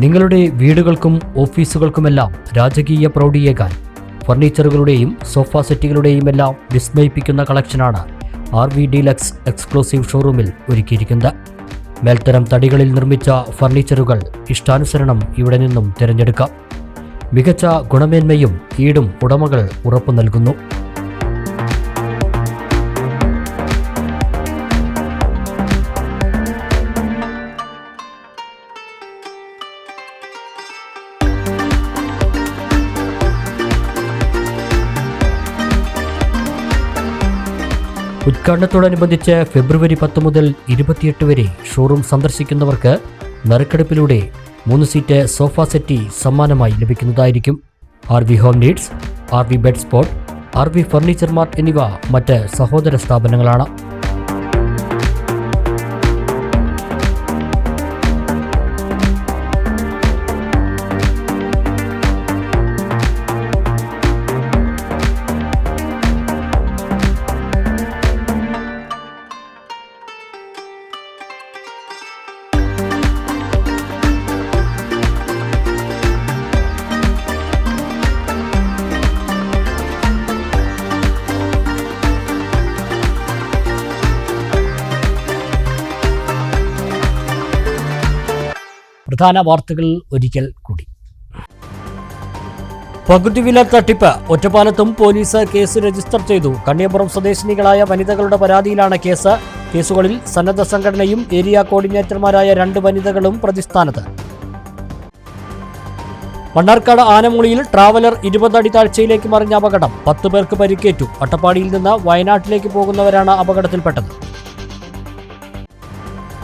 നിങ്ങളുടെ വീടുകൾക്കും ഓഫീസുകൾക്കുമെല്ലാം രാജകീയ പ്രൗഢിയേകാൻ ഫർണിച്ചറുകളുടെയും സോഫ സെറ്റുകളുടെയും എല്ലാം വിസ്മയിപ്പിക്കുന്ന കളക്ഷനാണ് RV ഡീലക്സ് എക്സ്ക്ലൂസീവ് ഷോറൂമിൽ ഒരുക്കിയിരിക്കുന്നത്. മേൽത്തരം തടികളിൽ നിർമ്മിച്ച ഫർണിച്ചറുകൾ ഇഷ്ടാനുസരണം ഇവിടെ നിന്നും തിരഞ്ഞെടുക്കാം. മികച്ച ഗുണമേന്മയും ഈടും ഉടമകൾ ഉറപ്പു നൽകുന്നു. ഉദ്ഘാടനത്തോടനുബന്ധിച്ച് ഫെബ്രുവരി 10 മുതൽ 28 വരെ ഷോറൂം സന്ദർശിക്കുന്നവർക്ക് നറുക്കെടുപ്പിലൂടെ 3 സീറ്റ് സോഫ സെറ്റി സമ്മാനമായി ലഭിക്കുന്നതായിരിക്കും. RV home needs, RV bed spot, RV furniture mart എന്നിവ മറ്റ് സഹോദര സ്ഥാപനങ്ങളാണ്. പ്രധാന വാർത്തകൾ ഒരിക്കൽ കൂടി. പകുതിവില തട്ടിപ്പ് ഒറ്റപ്പാലത്തും പോലീസ് കേസ് രജിസ്റ്റർ ചെയ്തു. കണ്ണിയപുരം സ്വദേശിനികളായ വനിതകളുടെ പരാതിയിലാണ് കേസ്. കേസുകളിൽ സന്നദ്ധ സംഘടനയും ഏരിയ കോർഡിനേറ്റർമാരായ 2 വനിതകളും പ്രതിസ്ഥാനത്ത്. മണ്ണാർക്കാട് ആനമുളിയിൽ ട്രാവലർ 20 അടി താഴ്ചയിലേക്ക് മറിഞ്ഞ അപകടം. 10 പേർക്ക് പരിക്കേറ്റു. അട്ടപ്പാടിയിൽ നിന്ന് വയനാട്ടിലേക്ക് പോകുന്നവരാണ് അപകടത്തിൽപ്പെട്ടത്.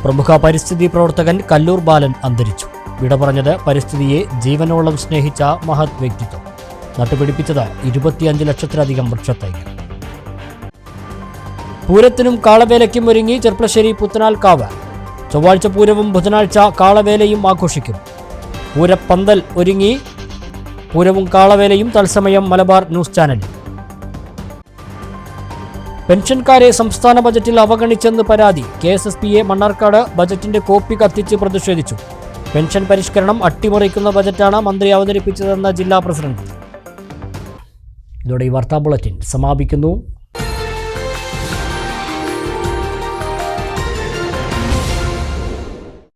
പ്രമുഖ പരിസ്ഥിതി പ്രവർത്തകൻ കല്ലൂർ ബാലൻ അന്തരിച്ചു. വിട പറഞ്ഞത് പരിസ്ഥിതിയെ ജീവനോളം സ്നേഹിച്ച മഹത് വ്യക്തിത്വം. നട്ടുപിടിപ്പിച്ചത് 25 ലക്ഷത്തിലധികം വൃക്ഷത്തൈകൾ. പൂരത്തിനും കാളവേലയ്ക്കും ഒരുങ്ങി ചെർപ്പളശ്ശേരി പുത്തനാൽക്കാവ്. ചൊവ്വാഴ്ച പൂരവും ബുധനാഴ്ച കാളവേലയും ആഘോഷിക്കും. പൂരപ്പന്തൽ ഒരുങ്ങി. പൂരവും കാളവേലയും തത്സമയം മലബാർ ന്യൂസ് ചാനലിൽ. പെൻഷൻകാരെ സംസ്ഥാന ബജറ്റിൽ അവഗണിച്ചെന്ന് പരാതി. KSSPA മണ്ണാർക്കാട് ബജറ്റിന്റെ കോപ്പി കത്തിച്ച് പ്രതിഷേധിച്ചു. പെൻഷൻ പരിഷ്കരണം അട്ടിമറിക്കുന്ന ബജറ്റാണ് മന്ത്രി അവതരിപ്പിച്ചതെന്ന ജില്ലാ പ്രസിഡന്റ്. ഇതോടെ ഈ വാർത്താ ബുള്ളറ്റിൻ സമാപിക്കുന്നു.